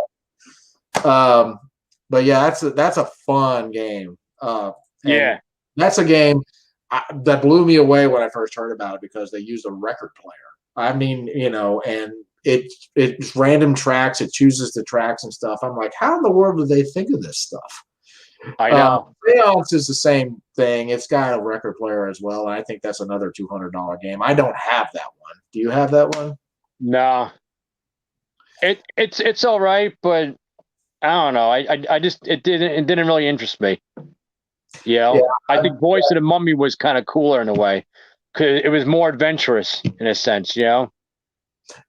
But yeah, that's a fun game. That's a game that blew me away when I first heard about it because they used a record player. I mean, and it's random tracks. It chooses the tracks and stuff. I'm like, how in the world do they think of this stuff? I know. Seance is the same thing. It's got a record player as well, and I think that's another $200 game. I don't have that one. Do you have that one? No. It's all right, but I don't know. I just it didn't really interest me. You know? Yeah, I think Voice of the Mummy was kind of cooler in a way, because it was more adventurous in a sense. You know?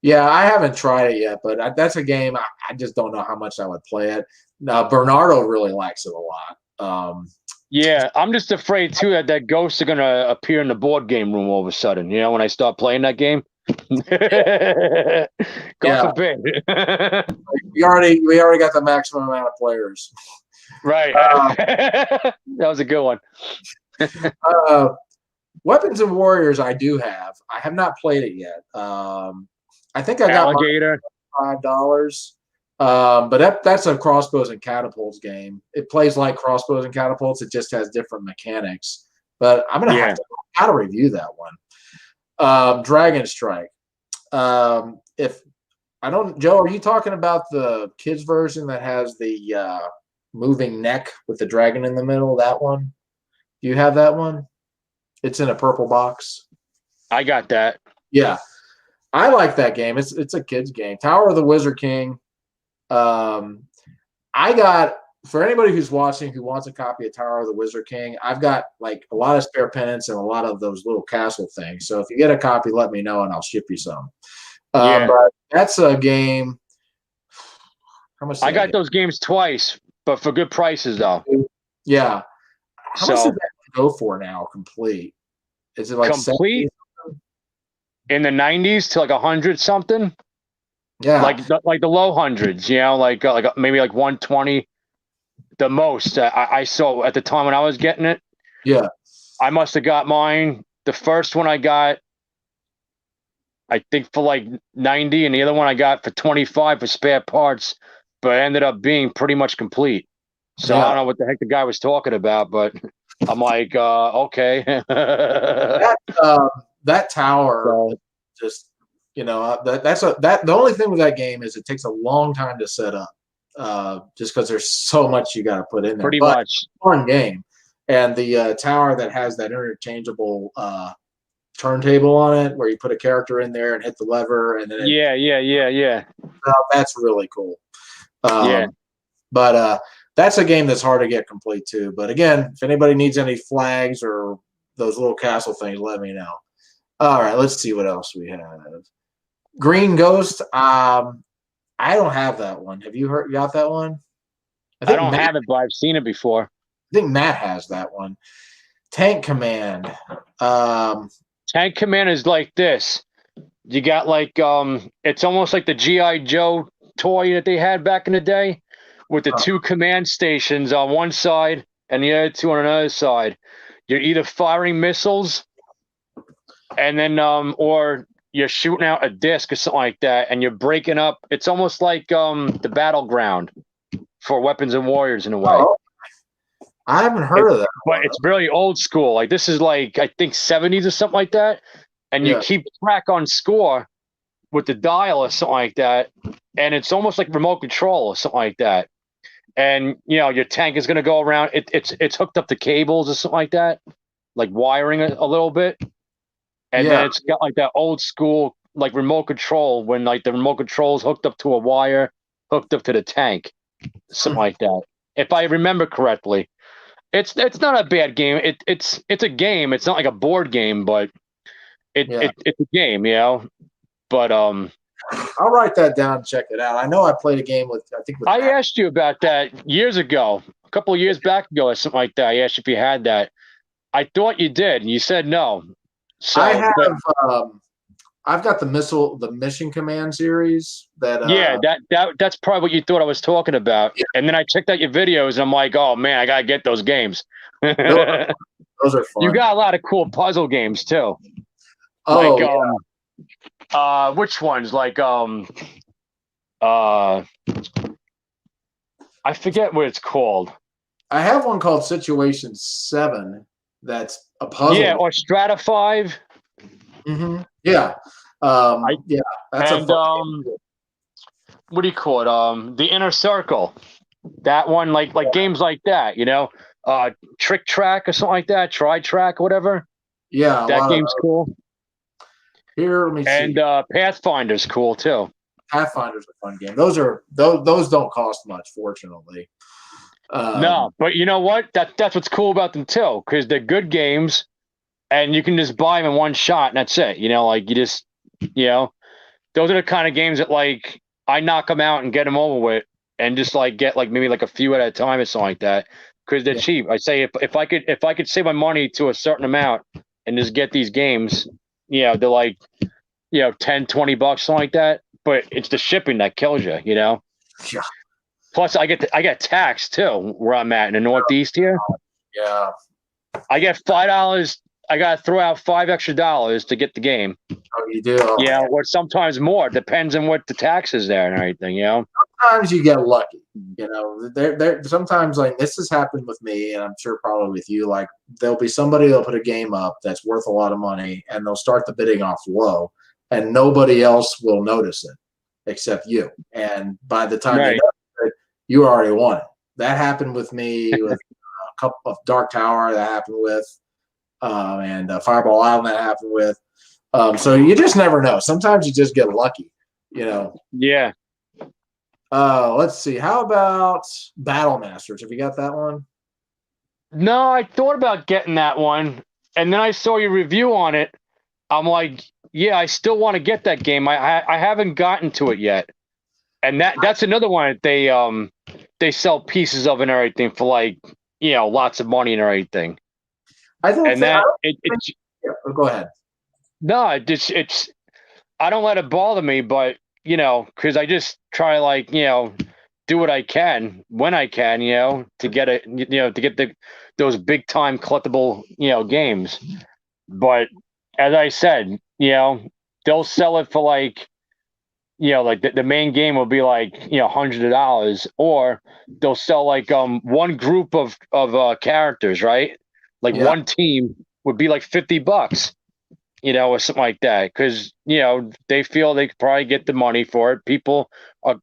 Yeah, I haven't tried it yet, but that's a game I just don't know how much I would play it. Bernardo really likes it a lot. Yeah, I'm just afraid too that ghosts are gonna appear in the board game room all of a sudden. You know, when I start playing that game. God forbid. we already got the maximum amount of players. Right. That was a good one. Weapons and Warriors, I do have. I have not played it yet. I think I got Alligator. $5. But that's a Crossbows and Catapults game. It plays like Crossbows and Catapults. It just has different mechanics. But I'm gonna have to review that one. Dragon Strike. If I don't, Joe, are you talking about the kids version that has the moving neck with the dragon in the middle? That one? Do you have that one? It's in a purple box. I got that. Yeah, I like that game. It's a kids game. Tower of the Wizard King. I got, for anybody who's watching who wants a copy of Tower of the Wizard King, I've got like a lot of spare pennants and a lot of those little castle things. So if you get a copy, let me know and I'll ship you some. But that's a game. How much? I got those games twice, but for good prices though. Yeah. How much does that go for now? Complete? Is it like complete 70? In the 90s to like 100 something? Yeah, like the low hundreds, you know, like maybe like 120, the most. I saw at the time when I was getting it. Yeah, I must have got mine. The first one I got, I think for like 90, and the other one I got for 25 for spare parts, but it ended up being pretty much complete. So I don't know what the heck the guy was talking about, but I'm like, okay. that tower just. You know, the only thing with that game is it takes a long time to set up, just because there's so much you got to put in there. Pretty much fun game, and the tower that has that interchangeable turntable on it, where you put a character in there and hit the lever, and then yeah. That's really cool. Yeah, but that's a game that's hard to get complete too. But again, if anybody needs any flags or those little castle things, let me know. All right, let's see what else we have. Green Ghost. I don't have that one. Have you got that one? I don't have it, but I've seen it before. I think Matt has that one. Tank Command. Tank Command is like this. You got like it's almost like the G.I. Joe toy that they had back in the day, with the two command stations on one side and the other two on another side. You're either firing missiles, and then or you're shooting out a disc or something like that, and you're breaking up. It's almost like the battleground for Weapons and Warriors in a way. Oh, I haven't heard of that. But it's really old school. Like this is like I think 70s or something like that. And you keep track on score with the dial or something like that. And it's almost like remote control or something like that. And you know, your tank is gonna go around. It's hooked up to cables or something like that, like wiring a little bit. And then it's got like that old school like remote control when like the remote control is hooked up to a wire, hooked up to the tank, something like that. If I remember correctly, it's not a bad game. It's a game. It's not like a board game, but it's a game, you know. But I'll write that down and check it out. I know I played a game with I asked you about that years ago, a couple of years back ago, or something like that. I asked you if you had that. I thought you did, and you said no. So I have. I've got the Mission Command series. That's probably what you thought I was talking about. Yeah. And then I checked out your videos, and I'm like, oh man, I gotta get those games. Those are fun. You got a lot of cool puzzle games too. Oh, like, which ones? Like, I forget what it's called. I have one called Situation 7. That's a puzzle. Yeah, or Strata 5. Mm-hmm. Yeah. Yeah, that's a and fun game. what do you call it? The Inner Circle. That one, like games like that, Trick Track or something like that, Try Track or whatever. Yeah, a That lot of game's those. cool. Here, let me And see. Pathfinder's cool too. Pathfinder's a fun game. Those don't cost much, fortunately. No, but you know what? That's what's cool about them too, because they're good games, and you can just buy them in one shot, and that's it. Like you just, those are the kind of games that like I knock them out and get them over with, and just like get like maybe like a few at a time or something like that, because they're Yeah, cheap. I say if I could save my money to a certain amount and just get these games, they're like 10-20 bucks, something like that. But it's the shipping that kills you. yeah, Plus, I get taxed too where I'm at in the Northeast here. yeah. I get $5. I got to throw out $5 extra to get the game. Oh, you do. Oh, Yeah, man. or sometimes more. Depends on what the tax is there and everything. Sometimes you get lucky. There. Sometimes like this has happened with me, and I'm sure probably with you. Like there'll be somebody that'll put a game up that's worth a lot of money, and they'll start the bidding off low, and nobody else will notice it except you. And by the time you Right. notice it, you already won it. That happened with me with a couple of Dark Tower. That happened with, and Fireball Island. That happened with. So you just never know. Sometimes you just get lucky. Yeah. Let's see. How about Battle Masters? Have you got that one? No, I thought about getting that one, and then I saw your review on it. I'm like, yeah, I still want to get that game. I haven't gotten to it yet, and that's another one that they sell pieces of and everything for like lots of money and everything. I don't And think. I that don't it's think go ahead. no, it's I don't let it bother me, but because I just try like do what I can when I can, to get it, to get those big time collectible games. But as I said, they'll sell it for like like the main game will be like hundreds of dollars, or they'll sell like one group of characters, right? Like Yeah, one team would be like $50, or something like that, because they feel they could probably get the money for it. People are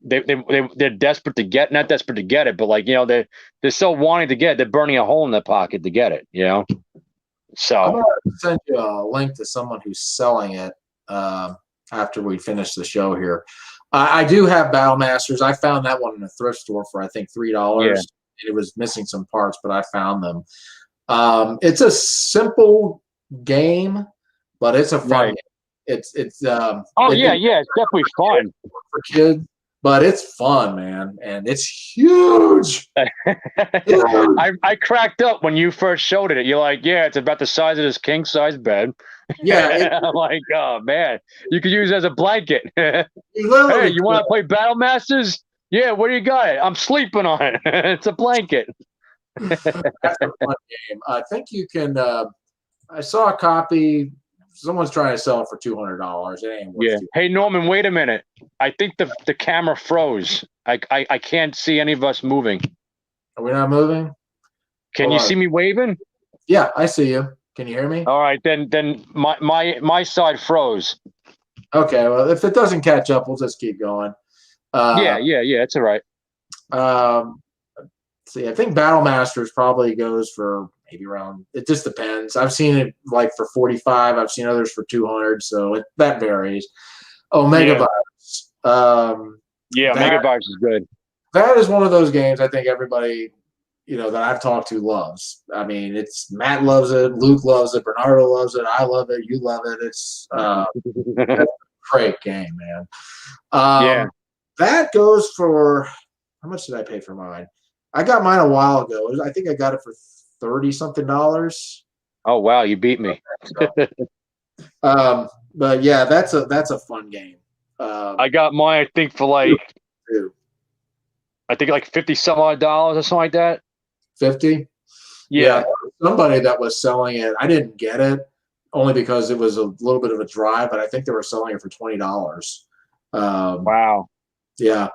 they're desperate to get, not desperate to get it, but like they're so wanting to get it, they're burning a hole in their pocket to get it. I'm So gonna send you a link to someone who's selling it after we finish the show here. I do have Battle Masters. I found that one in a thrift store for I think yeah, $3. It was missing some parts, but I found them. It's a simple game, but it's a fun right. game. It's Oh it, yeah, yeah, it's definitely fun. for kids, but it's fun, man, and it's huge. Huge. I cracked up when you first showed it. You're like, yeah, it's about the size of this king size bed. Yeah, I'm like, oh man, you could use it as a blanket. Hey, you literally you want to play Battle Masters? Yeah, what do you got? I'm sleeping on it. It's a blanket. that's a fun game. I think you can. I saw a copy. Someone's trying to sell it for $200. It ain't worth Yeah. it. Hey Norman, wait a minute. I think the camera froze. I can't see any of us moving. Are we not moving? Can Hold you on. see me waving? Yeah, I see you. Can you hear me? All right, then my side froze. Okay. Well, if it doesn't catch up, we'll just keep going. Yeah, Uh, it's all right. um, see, I think Battle Masters probably goes for maybe around. It just depends. I've seen it like for 45. I've seen others for 200. So that varies. Oh, Yeah. Megabytes. Yeah, That Megabytes is good. that is one of those games I think everybody that I've talked to loves. I mean, it's Matt loves it, Luke loves it, Bernardo loves it, I love it, you love it. It's a great game, man. Yeah. That goes for how much did I pay for mine? I got mine a while ago. I think I got it for 30 something dollars. Oh wow, you beat me. But yeah, that's a fun game. I got mine, I think, for like Too. I think like 50 some odd dollars or something like that. 50. Yeah. Somebody that was selling it. I didn't get it only because it was a little bit of a drive, but I think they were selling it for $20. Wow. Yeah,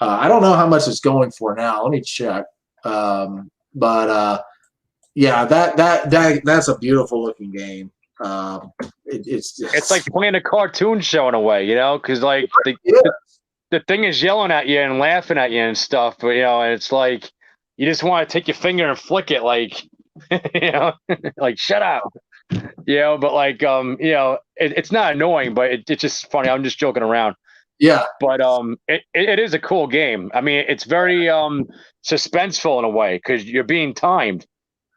I don't know how much it's going for now. Let me check. But yeah, that's a beautiful looking game. It's like playing a cartoon show in a way, because like the thing is yelling at you and laughing at you and stuff, but and it's like you just want to take your finger and flick it, like like shut up, But like it's not annoying, but it's just funny. I'm just joking around. Yeah, but it is a cool game. I mean, it's very suspenseful in a way because you're being timed.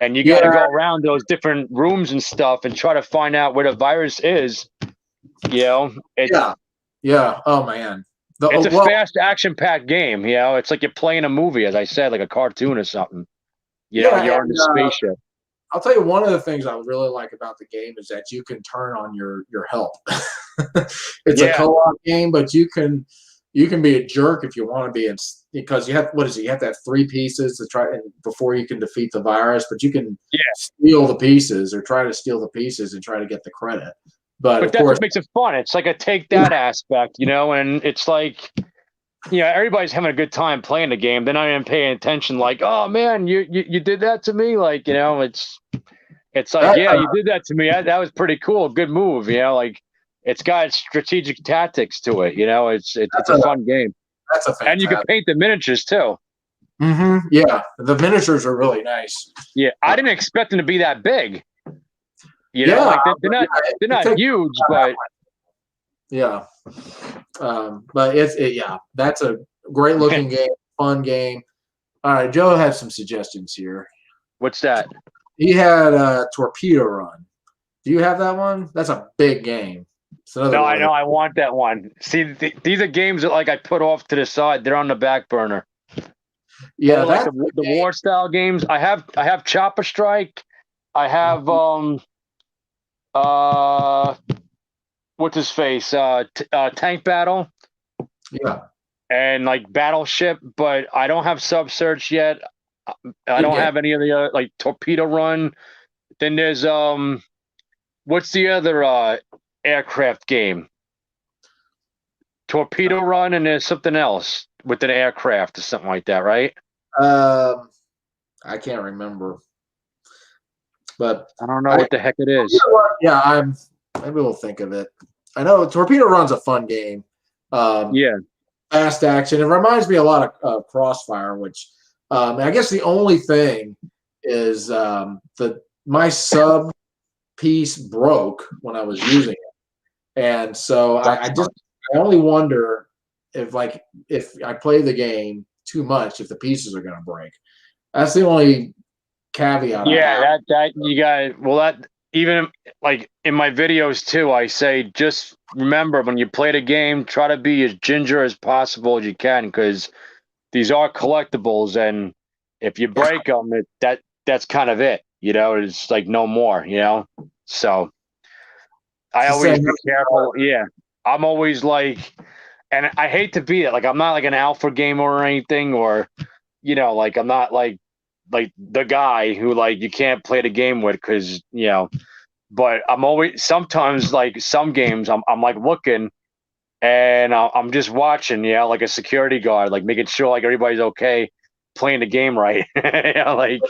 And you got to go around those different rooms and stuff and try to find out where the virus is. Yeah. Oh man, it's a fast, action-packed game. It's like you're playing a movie, as I said, like a cartoon or something. You're in the spaceship. I'll tell you one of the things I really like about the game is that you can turn on your health. It's a co-op game, but you can be a jerk if you want to be, because you have you have to have 3 pieces to try before you can defeat the virus. But you can steal the pieces or try to steal the pieces and try to get the credit. But of that's course, what makes it fun. It's like a take that aspect, and it's like everybody's having a good time playing the game. They're not even paying attention. Like, oh man, you did that to me. Like, it's like, you did that to me. That was pretty cool. Good move. Like. It's got strategic tactics to it, It's a fun game. That's a fantastic. And you can paint the miniatures too. Mm-hmm. Yeah, the miniatures are really nice. Yeah, I didn't expect them to be that big. Like they're not huge, but but that's a great looking game, fun game. All right, Joe has some suggestions here. What's that? He had a Torpedo Run. Do you have that one? That's a big game. No, I know. I want that one. See, these are games that like I put off to the side. They're on the back burner. Yeah, like the war style games. I have Chopper Strike. I have what's his face? Tank Battle. Yeah. And like Battleship, but I don't have Sub Search yet. I don't have any of the other, like Torpedo Run. Then there's what's the other aircraft game? Torpedo Run, and there's something else with an aircraft or something like that, right? I can't remember, but I don't know what the heck it is. Yeah, maybe we'll think of it. I know Torpedo Run's a fun game. Fast action. It reminds me a lot of Crossfire, which I guess the only thing is my sub piece broke when I was using it, and so I only wonder if I play the game too much, if the pieces are going to break. That's the only caveat. Yeah, that you got. Well, that even like in my videos too, I say just remember when you play the game, try to be as ginger as possible as you can, because these are collectibles, and if you break them, that's kind of it. It's like no more. So I always be careful. Yeah, I'm always like, and I hate to be it. Like I'm not like an alpha gamer or anything, or like I'm not like the guy who like you can't play the game with because But I'm always sometimes like some games I'm like looking, and I'm just watching, like a security guard, like making sure like everybody's okay playing the game right. Like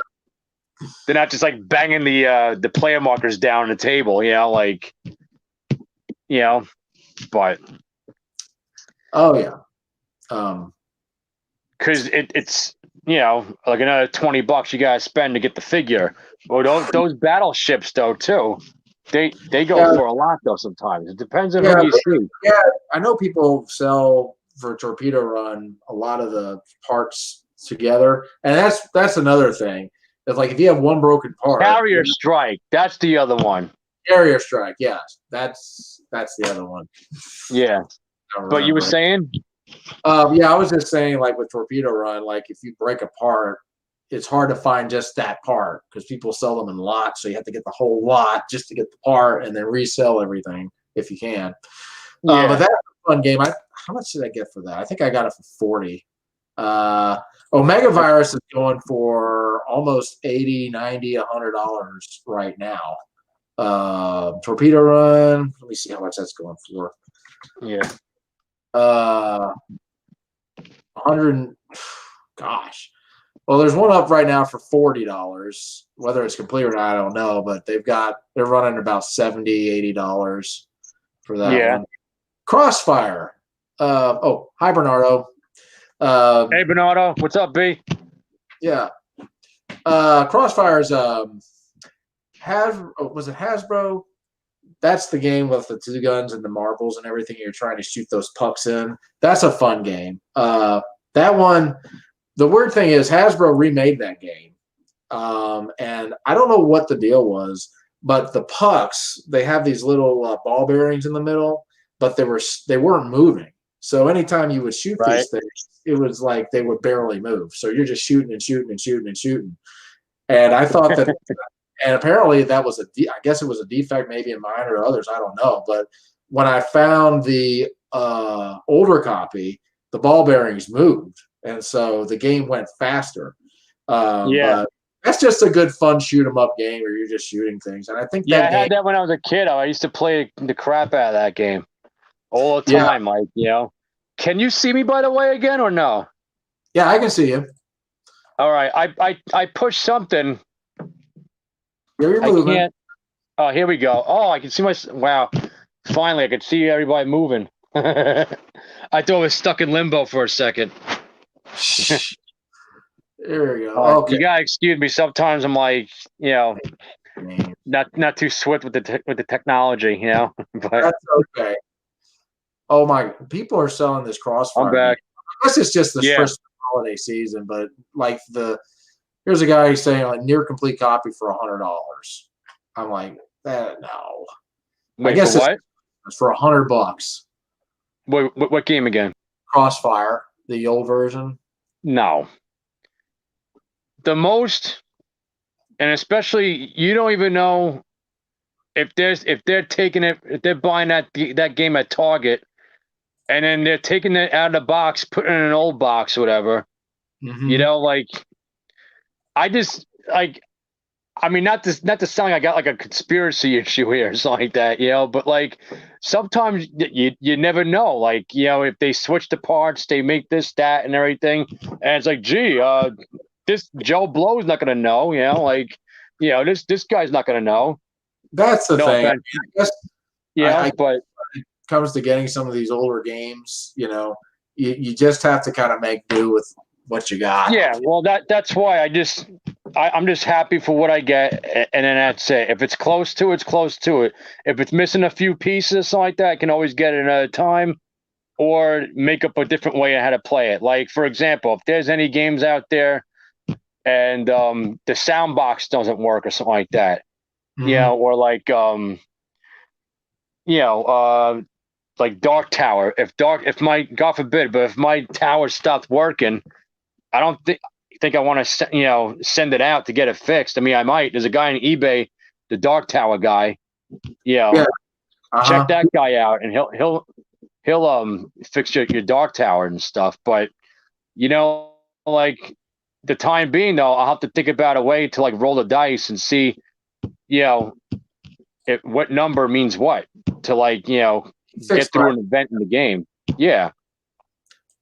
they're not just like banging the player markers down on the table, but oh yeah, because it's like another $20 you gotta spend to get the figure. Well, those battleships though too, they go for a lot though. Sometimes it depends on who you see. Yeah, I know people sell for Torpedo Run a lot of the parts together, and that's another thing. It's like if you have one broken part. Carrier Strike, that's the other one. Carrier Strike, yeah, that's the other one. Yeah, but you were saying? Yeah, I was just saying, like with Torpedo Run, like if you break a part, it's hard to find just that part because people sell them in lots, so you have to get the whole lot just to get the part and then resell everything if you can. But that's a fun game. How much did I get for that? I think I got it for $40. Omega Virus is going for almost $80, $90, $100 right now. Torpedo Run, let me see how much that's going for. Yeah. 100. Gosh, Well, there's one up right now for $40. Whether it's complete or not, I don't know, but they're running about $70, $80 for that Yeah. one. Crossfire. Hi Bernardo. Hey Bernardo, what's up, B? Yeah. Crossfire's was it Hasbro? That's the game with the two guns and the marbles and everything. You're trying to shoot those pucks in. That's a fun game. That one. The weird thing is Hasbro remade that game, and I don't know what the deal was, but the pucks, they have these little ball bearings in the middle, but they weren't moving. So anytime you would shoot these things, it was like they would barely move. So you're just shooting and shooting and shooting and shooting. And I thought that, and apparently that was I guess it was a defect maybe in mine or others. I don't know. But when I found the older copy, the ball bearings moved. And so the game went faster. But that's just a good fun shoot 'em up game where you're just shooting things. And I think I had that when I was a kid. I used to play the crap out of that game all the time. Like, can you see me by the way again or no? Yeah, I can see you. All right, I pushed something. Yeah, you're moving. I can't. Oh, here we go. Oh, I can see wow. Finally, I could see everybody moving. I thought I was stuck in limbo for a second. There we go. Okay. You gotta excuse me. Sometimes I'm like, not too swift with the technology, But that's okay. Oh my! People are selling this Crossfire. I'm back. I guess it's just the first holiday season, but like here's a guy saying like near complete copy for $100. I'm like, no. Wait, I guess for what? It's for $100. What game again? Crossfire, the old version. No. The most, and especially you don't even know if they're taking it, if they're buying that game at Target, and then they're taking it out of the box, putting it in an old box or whatever. Mm-hmm. I just I mean, not to sound like I got like a conspiracy issue here or something like that, but like sometimes you never know, like, if they switch the parts, they make this, that, and everything, and it's like, gee, this Joe Blow's not gonna know, this guy's not gonna know. That's the thing. I guess, but it comes to getting some of these older games, you just have to kind of make do with what you got. Yeah, well, that's why I'm just happy for what I get, and then that's it. If it's close to it, it's close to it. If it's missing a few pieces, something like that, I can always get it another time, or make up a different way on how to play it. Like, for example, if there's any games out there and the sound box doesn't work or something like that, or like like Dark Tower. If my, God forbid, but if my tower stopped working, I don't think I want to, send it out to get it fixed. I mean, I might. There's a guy on eBay, the Dark Tower guy. Check that guy out, and he'll fix your Dark Tower and stuff. But like the time being, though, I'll have to think about a way to like roll the dice and see, what number means what to like get through an event in the game. Yeah.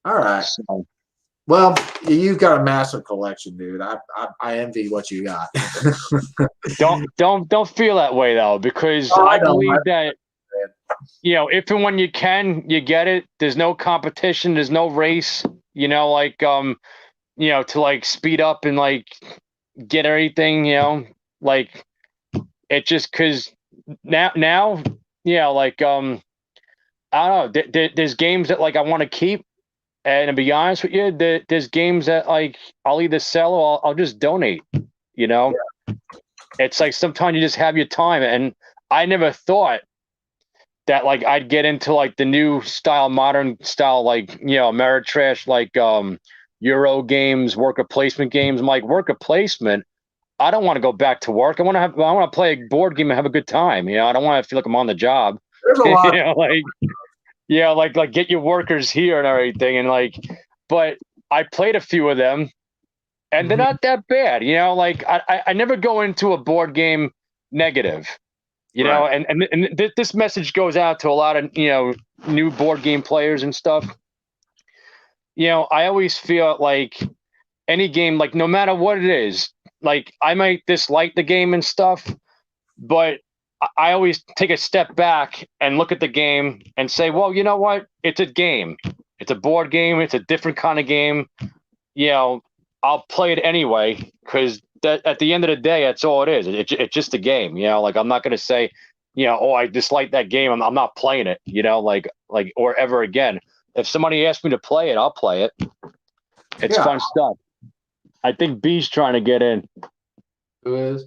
All right. So. Well, you've got a massive collection, dude. I envy what you got. don't feel that way though, because I believe that if and when you can, you get it. There's no competition. There's no race. To like speed up and like get everything. Like it just because now like I don't know. There's games that like I want to keep. And to be honest with you, there's games that like I'll either sell or I'll just donate. It's like sometimes you just have your time, and I never thought that like I'd get into like the new style, modern style, like Ameritrash, like Euro games, worker placement games. I'm like, worker placement. I don't want to go back to work. I want to play a board game and have a good time. I don't want to feel like I'm on the job. There's a lot. Like get your workers here and everything, and like, but I played a few of them, and they're not that bad. Like I never go into a board game negative, right. and this message goes out to a lot of new board game players and stuff. I always feel like any game, like no matter what it is, like I might dislike the game and stuff, but I always take a step back and look at the game and say, well, you know what? It's a game. It's a board game. It's a different kind of game. You know, I'll play it anyway because at the end of the day, that's all it is. It's just a game. You know, like I'm not going to say, you know, oh, I dislike that game. I'm not playing it. You know, like or ever again. If somebody asks me to play it, I'll play it. It's fun stuff. I think B's trying to get in. Who is?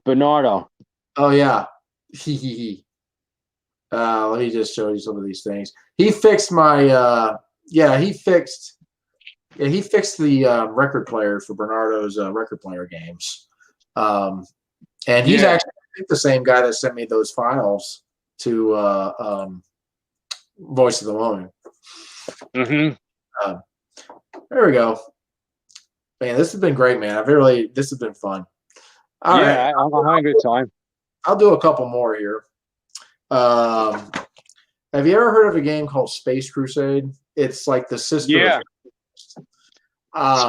Bernardo. Oh yeah. Let me just show you some of these things. He fixed my he fixed the record player for Bernardo's record player games. And he's actually I think the same guy that sent me those files to Voice of the Moment. Mm-hmm. There we go. Man, this has been great, man. This has been fun. All right. I'm having a good time. I'll do a couple more here. Have you ever heard of a game called Space Crusade? It's like the sister. Yeah.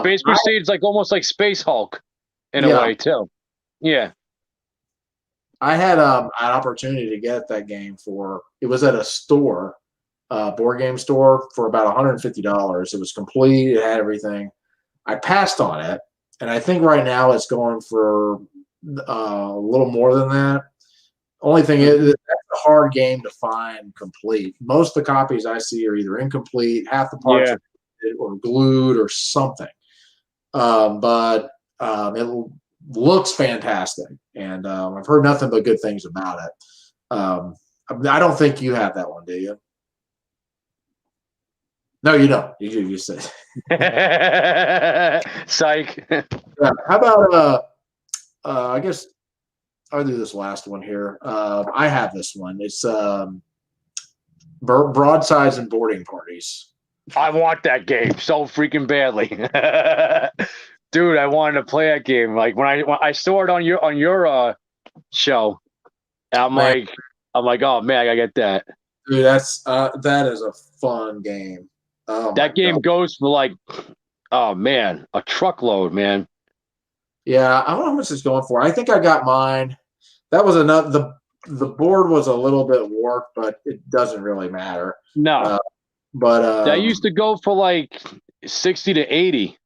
Space Crusade's like almost like Space Hulk in a way too. Yeah. I had an opportunity to get that game it was at a store, board game store for about $150. It was complete. It had everything. I passed on it, and I think right now it's going for a little more than that. Only thing is, that's a hard game to find complete. Most of the copies I see are either incomplete, half the parts are or glued or something. But it looks fantastic, and I've heard nothing but good things about it. I don't think you have that one, do you? No, you don't. You said. Psych. Yeah. How about I guess I'll do this last one here. I have this one. It's Broadsides and Boarding Parties. I want that game so freaking badly. Dude, I wanted to play that game. Like when I saw it on your show, I'm like, oh man, I gotta get that. Dude, that is a fun game. Oh, that game goes for like, oh man, a truckload, man. Yeah, I don't know how much it's going for. I think I got mine. That was the board was a little bit warped, but it doesn't really matter. No. But that used to go for like 60 to 80.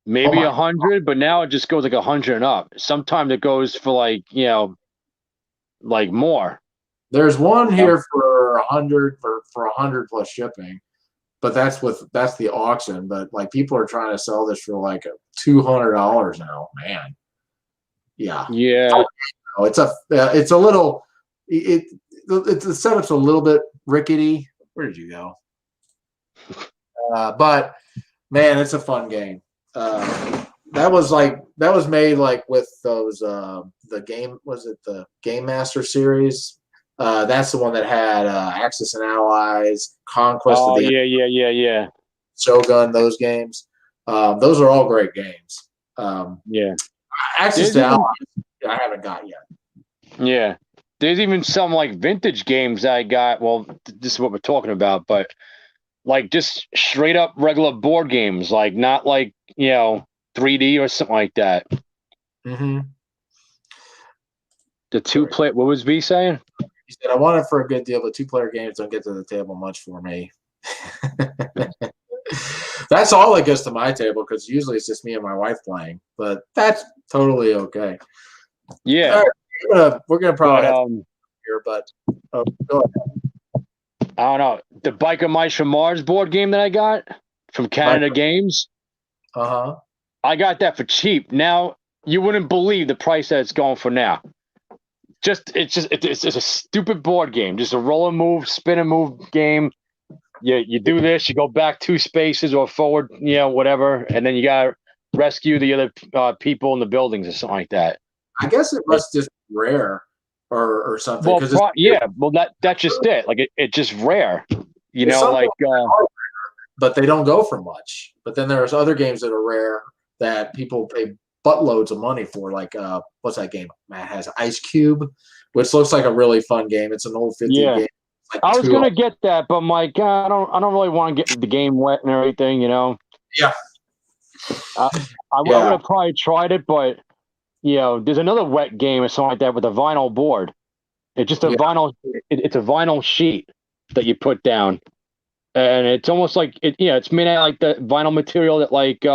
Maybe 100, but now it just goes like 100 and up. Sometimes it goes for like, you know, like more. There's one here for 100 for 100 plus shipping. But that's the auction. But like people are trying to sell this for like $200 now, man. Yeah. Yeah. It's a little. The setup's a little bit rickety. Where did you go? But man, it's a fun game. That was made like with those the game the Game Master series. That's the one that had Axis and Allies, Conquest of the yeah. Shogun, those games. Those are all great games. Axis to Allies, I haven't got yet. Yeah. There's even some like vintage games I got. Well, this is what we're talking about, but like just straight up regular board games, like not like, you know, 3D or something like that. Mm-hmm. The two-player, what was V saying? He said, I want it for a good deal, but two-player games don't get to the table much for me. That's all that goes to my table because usually it's just me and my wife playing, but that's totally okay. Yeah. Right, we're gonna probably have to here, but go ahead. I don't know. The Biker Mice from Mars board game that I got from Canada Games. Uh-huh. I got that for cheap. Now you wouldn't believe the price that it's going for now. It's a stupid board game. Just a roll and move, spin and move game. You do this, you go back 2 spaces or forward, you know, whatever, and then you gotta rescue the other people in the buildings or something like that. I guess it must just be rare or something. Well, that's just it. Like it's just rare, you know, like. But they don't go for much. But then there's other games that are rare that people pay buttloads of money for. Like what's that game Matt has? Ice Cube, which looks like a really fun game. It's an old 50 game. Like I was gonna get that, but I'm like, I don't really want to get the game wet and everything, you know. Yeah. I would have probably tried it, but there's another wet game or something like that with a vinyl board. It's just a vinyl. It's a vinyl sheet that you put down, and it's almost like it's made out of like the vinyl material that like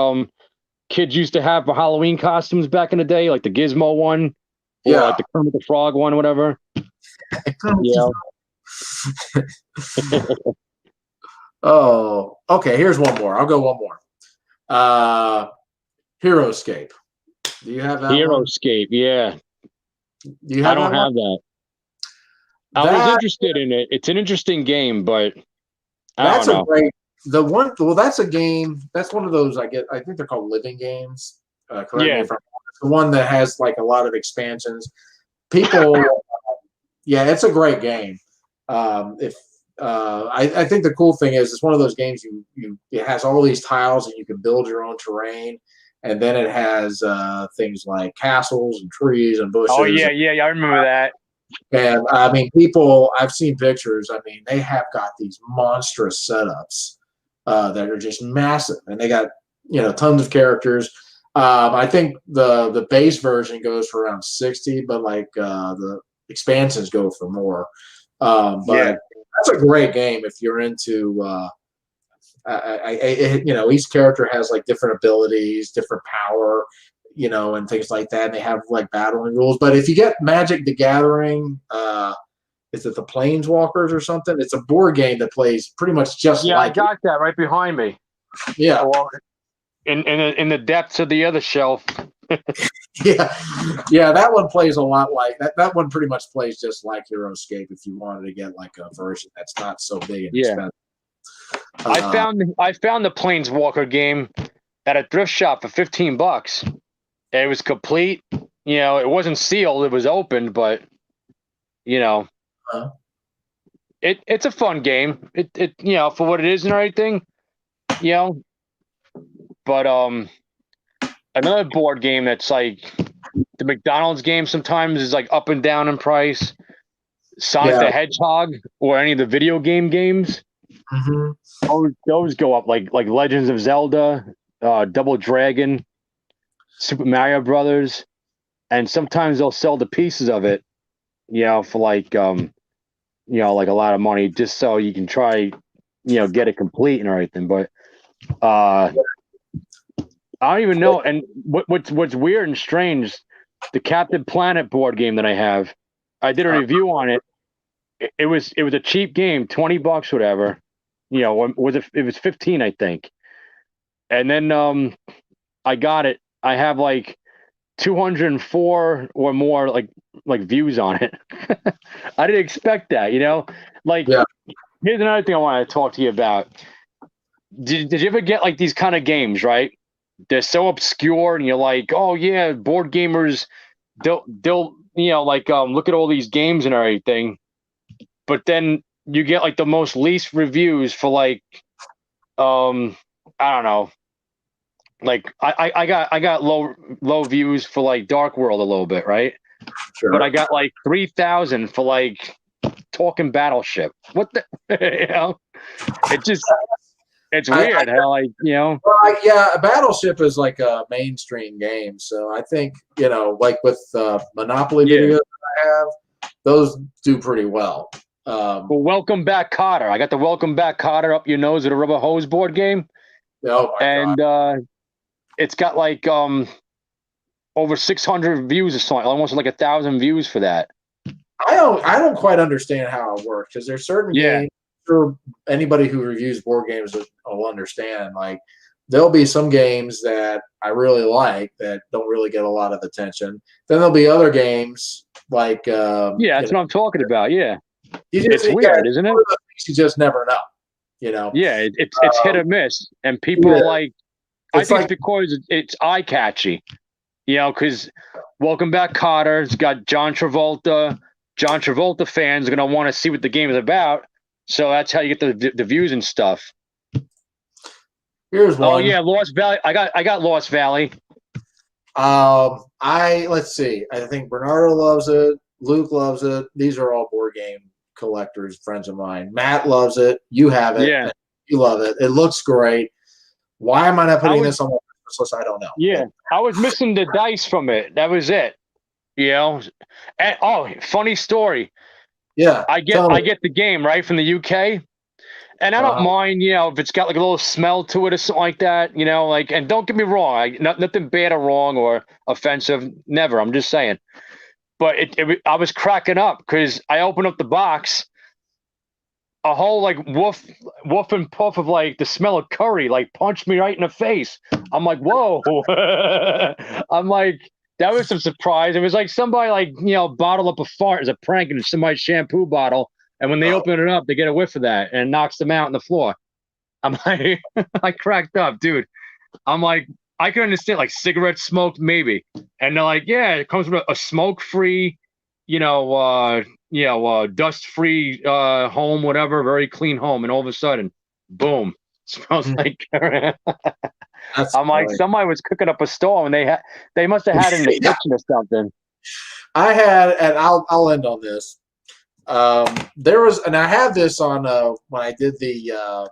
kids used to have for Halloween costumes back in the day, like the Gizmo one, or like the Kermit the Frog one, whatever. Oh, okay. Here's one more. I'll go one more. Heroescape. Do you have that? Heroescape, yeah. Do you have I don't have that. I was interested in it. It's an interesting game, but that's a great. Well, that's a game. That's one of those. I think they're called living games. Correct me if I'm wrong. It's the one that has like a lot of expansions. People, it's a great game. I think the cool thing is it's one of those games it has all these tiles and you can build your own terrain, and then it has things like castles and trees and bushes. Oh yeah, I remember that. And I mean, I've seen pictures. I mean, they have got these monstrous setups that are just massive, and they got tons of characters. I think the base version goes for around 60, but like the expansions go for more. But that's a great game if you're into. Each character has like different abilities, different power, and things like that. And they have like battling rules. But if you get Magic the Gathering, is it the Planeswalkers or something? It's a board game that plays pretty much just like. Yeah, I got that right behind me. Yeah. In the depths of the other shelf. Yeah, that one plays a lot like that. That one pretty much plays just like Heroescape. If you wanted to get like a version that's not so big and expensive. I found the Planeswalker game at a thrift shop for $15. It was complete. It wasn't sealed. It was opened, but it's a fun game. It for what it is and everything. But another board game that's like the McDonald's game sometimes is like up and down in price. Sonic the Hedgehog or any of the video games. Mm-hmm. Those go up like Legends of Zelda, Double Dragon, Super Mario Brothers, and sometimes they'll sell the pieces of it, for like like a lot of money just so you can try, get it complete and everything. But I don't even know. And what's weird and strange, the Captain Planet board game that I have, I did a review on it. It was a cheap game, $20, whatever. It was 15, I think. And then I got it. I have like 204 or more like views on it. I didn't expect that, Here's another thing I want to talk to you about. Did you ever get like these kind of games, right? They're so obscure and you're like, oh yeah, board gamers they'll look at all these games and everything, but then you get like the most least reviews for like I don't know, like I got low views for like Dark World a little bit, right? Sure. But I got like 3,000 for like Talking Battleship. What the it's weird how Battleship is like a mainstream game, so I think like with Monopoly videos that I have, those do pretty well. Well, Welcome Back, Kotter. I got the Welcome Back, Kotter up your nose with a rubber hose board game. Oh my God. It's got like over 600 views or something, almost like 1,000 views for that. I don't quite understand how it works, because there's certain games. Sure, anybody who reviews board games will understand. Like, there'll be some games that I really like that don't really get a lot of attention. Then there'll be other games like that's what I'm talking about. Yeah, it's weird, isn't it? You just never know. Yeah, it's hit or miss, and people are like, I think it's because it's eye catchy. Because Welcome Back, Kotter. It's got John Travolta. John Travolta fans are gonna want to see what the game is about. So that's how you get the views and stuff. Here's one. Oh yeah, Lost Valley. I got Lost Valley. Let's see. I think Bernardo loves it. Luke loves it. These are all board game collectors, friends of mine. Matt loves it. You have it. Yeah. You love it. It looks great. Why am I not putting this on my purposeless, I don't know. Yeah, I was missing the dice from it. That was it. You know, and funny story. Yeah, I get the game right from the UK, and I don't mind, if it's got like a little smell to it or something like that. Like, and don't get me wrong, nothing bad or wrong or offensive, never. I'm just saying. But I was cracking up because I opened up the box, a whole like woof and puff of like the smell of curry like punched me right in the face. I'm like, whoa. I'm like, that was some surprise. It was like somebody like bottled up a fart as a prank in somebody's shampoo bottle, and when they open it up, they get a whiff of that and it knocks them out on the floor. I'm like, I cracked up, dude. I'm like, I can understand like cigarette smoke maybe, and they're like, yeah, it comes with a smoke-free, dust-free home, whatever, very clean home, and all of a sudden, boom, smells like. I'm like, somebody was cooking up a storm, and they must have had it in the kitchen or something. I had, and I'll end on this. There was, and I had this on when I did the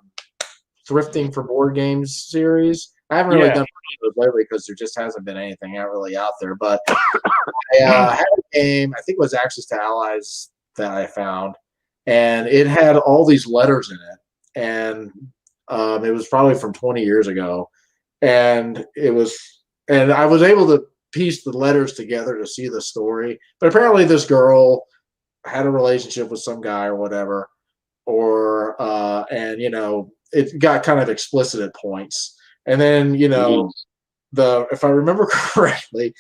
thrifting for board games series. I haven't really done those lately because there just hasn't been anything really out there. But I had a game, I think it was Access to Allies that I found, and it had all these letters in it, and it was probably from 20 years ago, and I was able to piece the letters together to see the story. But apparently, this girl had a relationship with some guy or whatever, and it got kind of explicit at points. And then, if I remember correctly,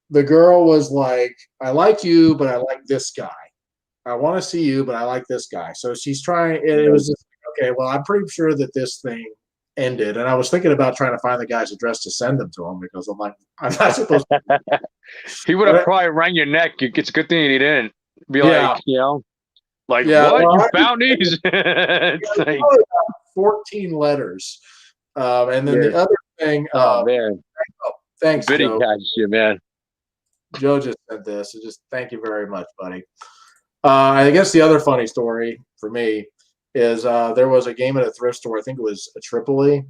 the girl was like, I like you, but I like this guy. I want to see you, but I like this guy. So she's trying, and it was just, okay, well, I'm pretty sure that this thing ended. And I was thinking about trying to find the guy's address to send them to him because I'm like, I'm not supposed to. He would have probably rang your neck. It's a good thing he didn't. Be like, what? Well, you found these? It's like 14 letters. And then the other thing. Oh, man. Thanks, Vinny Joe. catches you, man. Joe just said this. So just thank you very much, buddy. I guess the other funny story for me is there was a game at a thrift store. I think it was a Tripoli.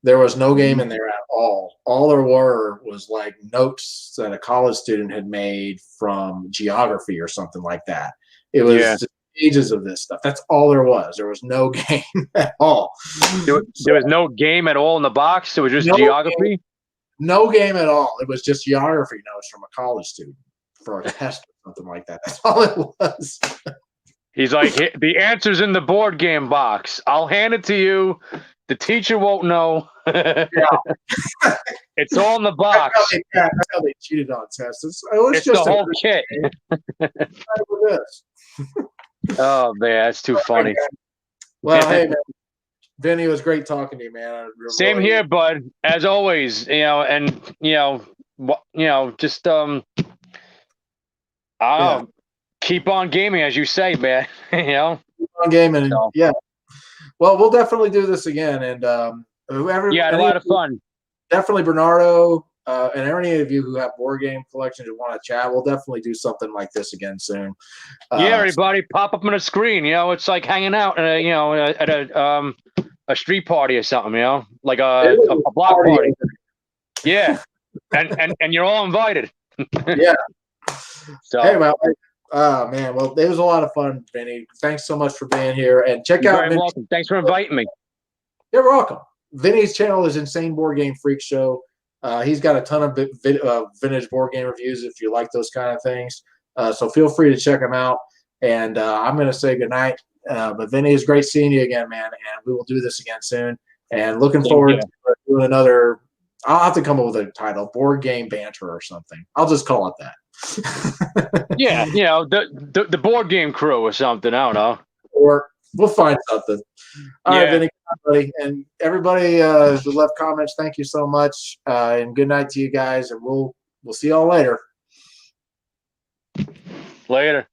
There was no game in there at all. All there was like notes that a college student had made from geography or something like that. It was just pages of this stuff. That's all there was. There was no game at all. There was no game at all in the box. It was just geography. No game at all. It was just geography notes from a college student for a test or something like that. That's all it was. He's like, the answer's in the board game box. I'll hand it to you. The teacher won't know. It's all in the box. That's how they cheated on tests. It's just the whole kit. Oh, man, that's too funny. Well, hey, man. Vinny, it was great talking to you, man. Same here, bud. As always, and just keep on gaming, as you say, man. Keep on gaming, yeah. Well, we'll definitely do this again, and whoever. Yeah, I had a lot of fun. Definitely, Bernardo, and any of you who have board game collections and want to chat, we'll definitely do something like this again soon. Everybody, pop up on a screen. It's like hanging out at a street party or something. Like a block party. Yeah, and you're all invited. Yeah. So, hey, well, man, well, it was a lot of fun, Vinny. Thanks so much for being here, and check out. You're very welcome. Thanks for inviting me. You're welcome. Vinny's channel is Insane Board Game Freak Show. He's got a ton of vintage board game reviews if you like those kind of things. So feel free to check him out. And I'm going to say goodnight. But Vinny, it's great seeing you again, man. And we will do this again soon. And looking forward to doing another. I'll have to come up with a title, Board Game Banter or something. I'll just call it that. Yeah, the board game crew or something. I don't know. Or we'll find something. All right, Vinny, buddy. And everybody who left comments, thank you so much. And good night to you guys. And we'll see y'all later. Later.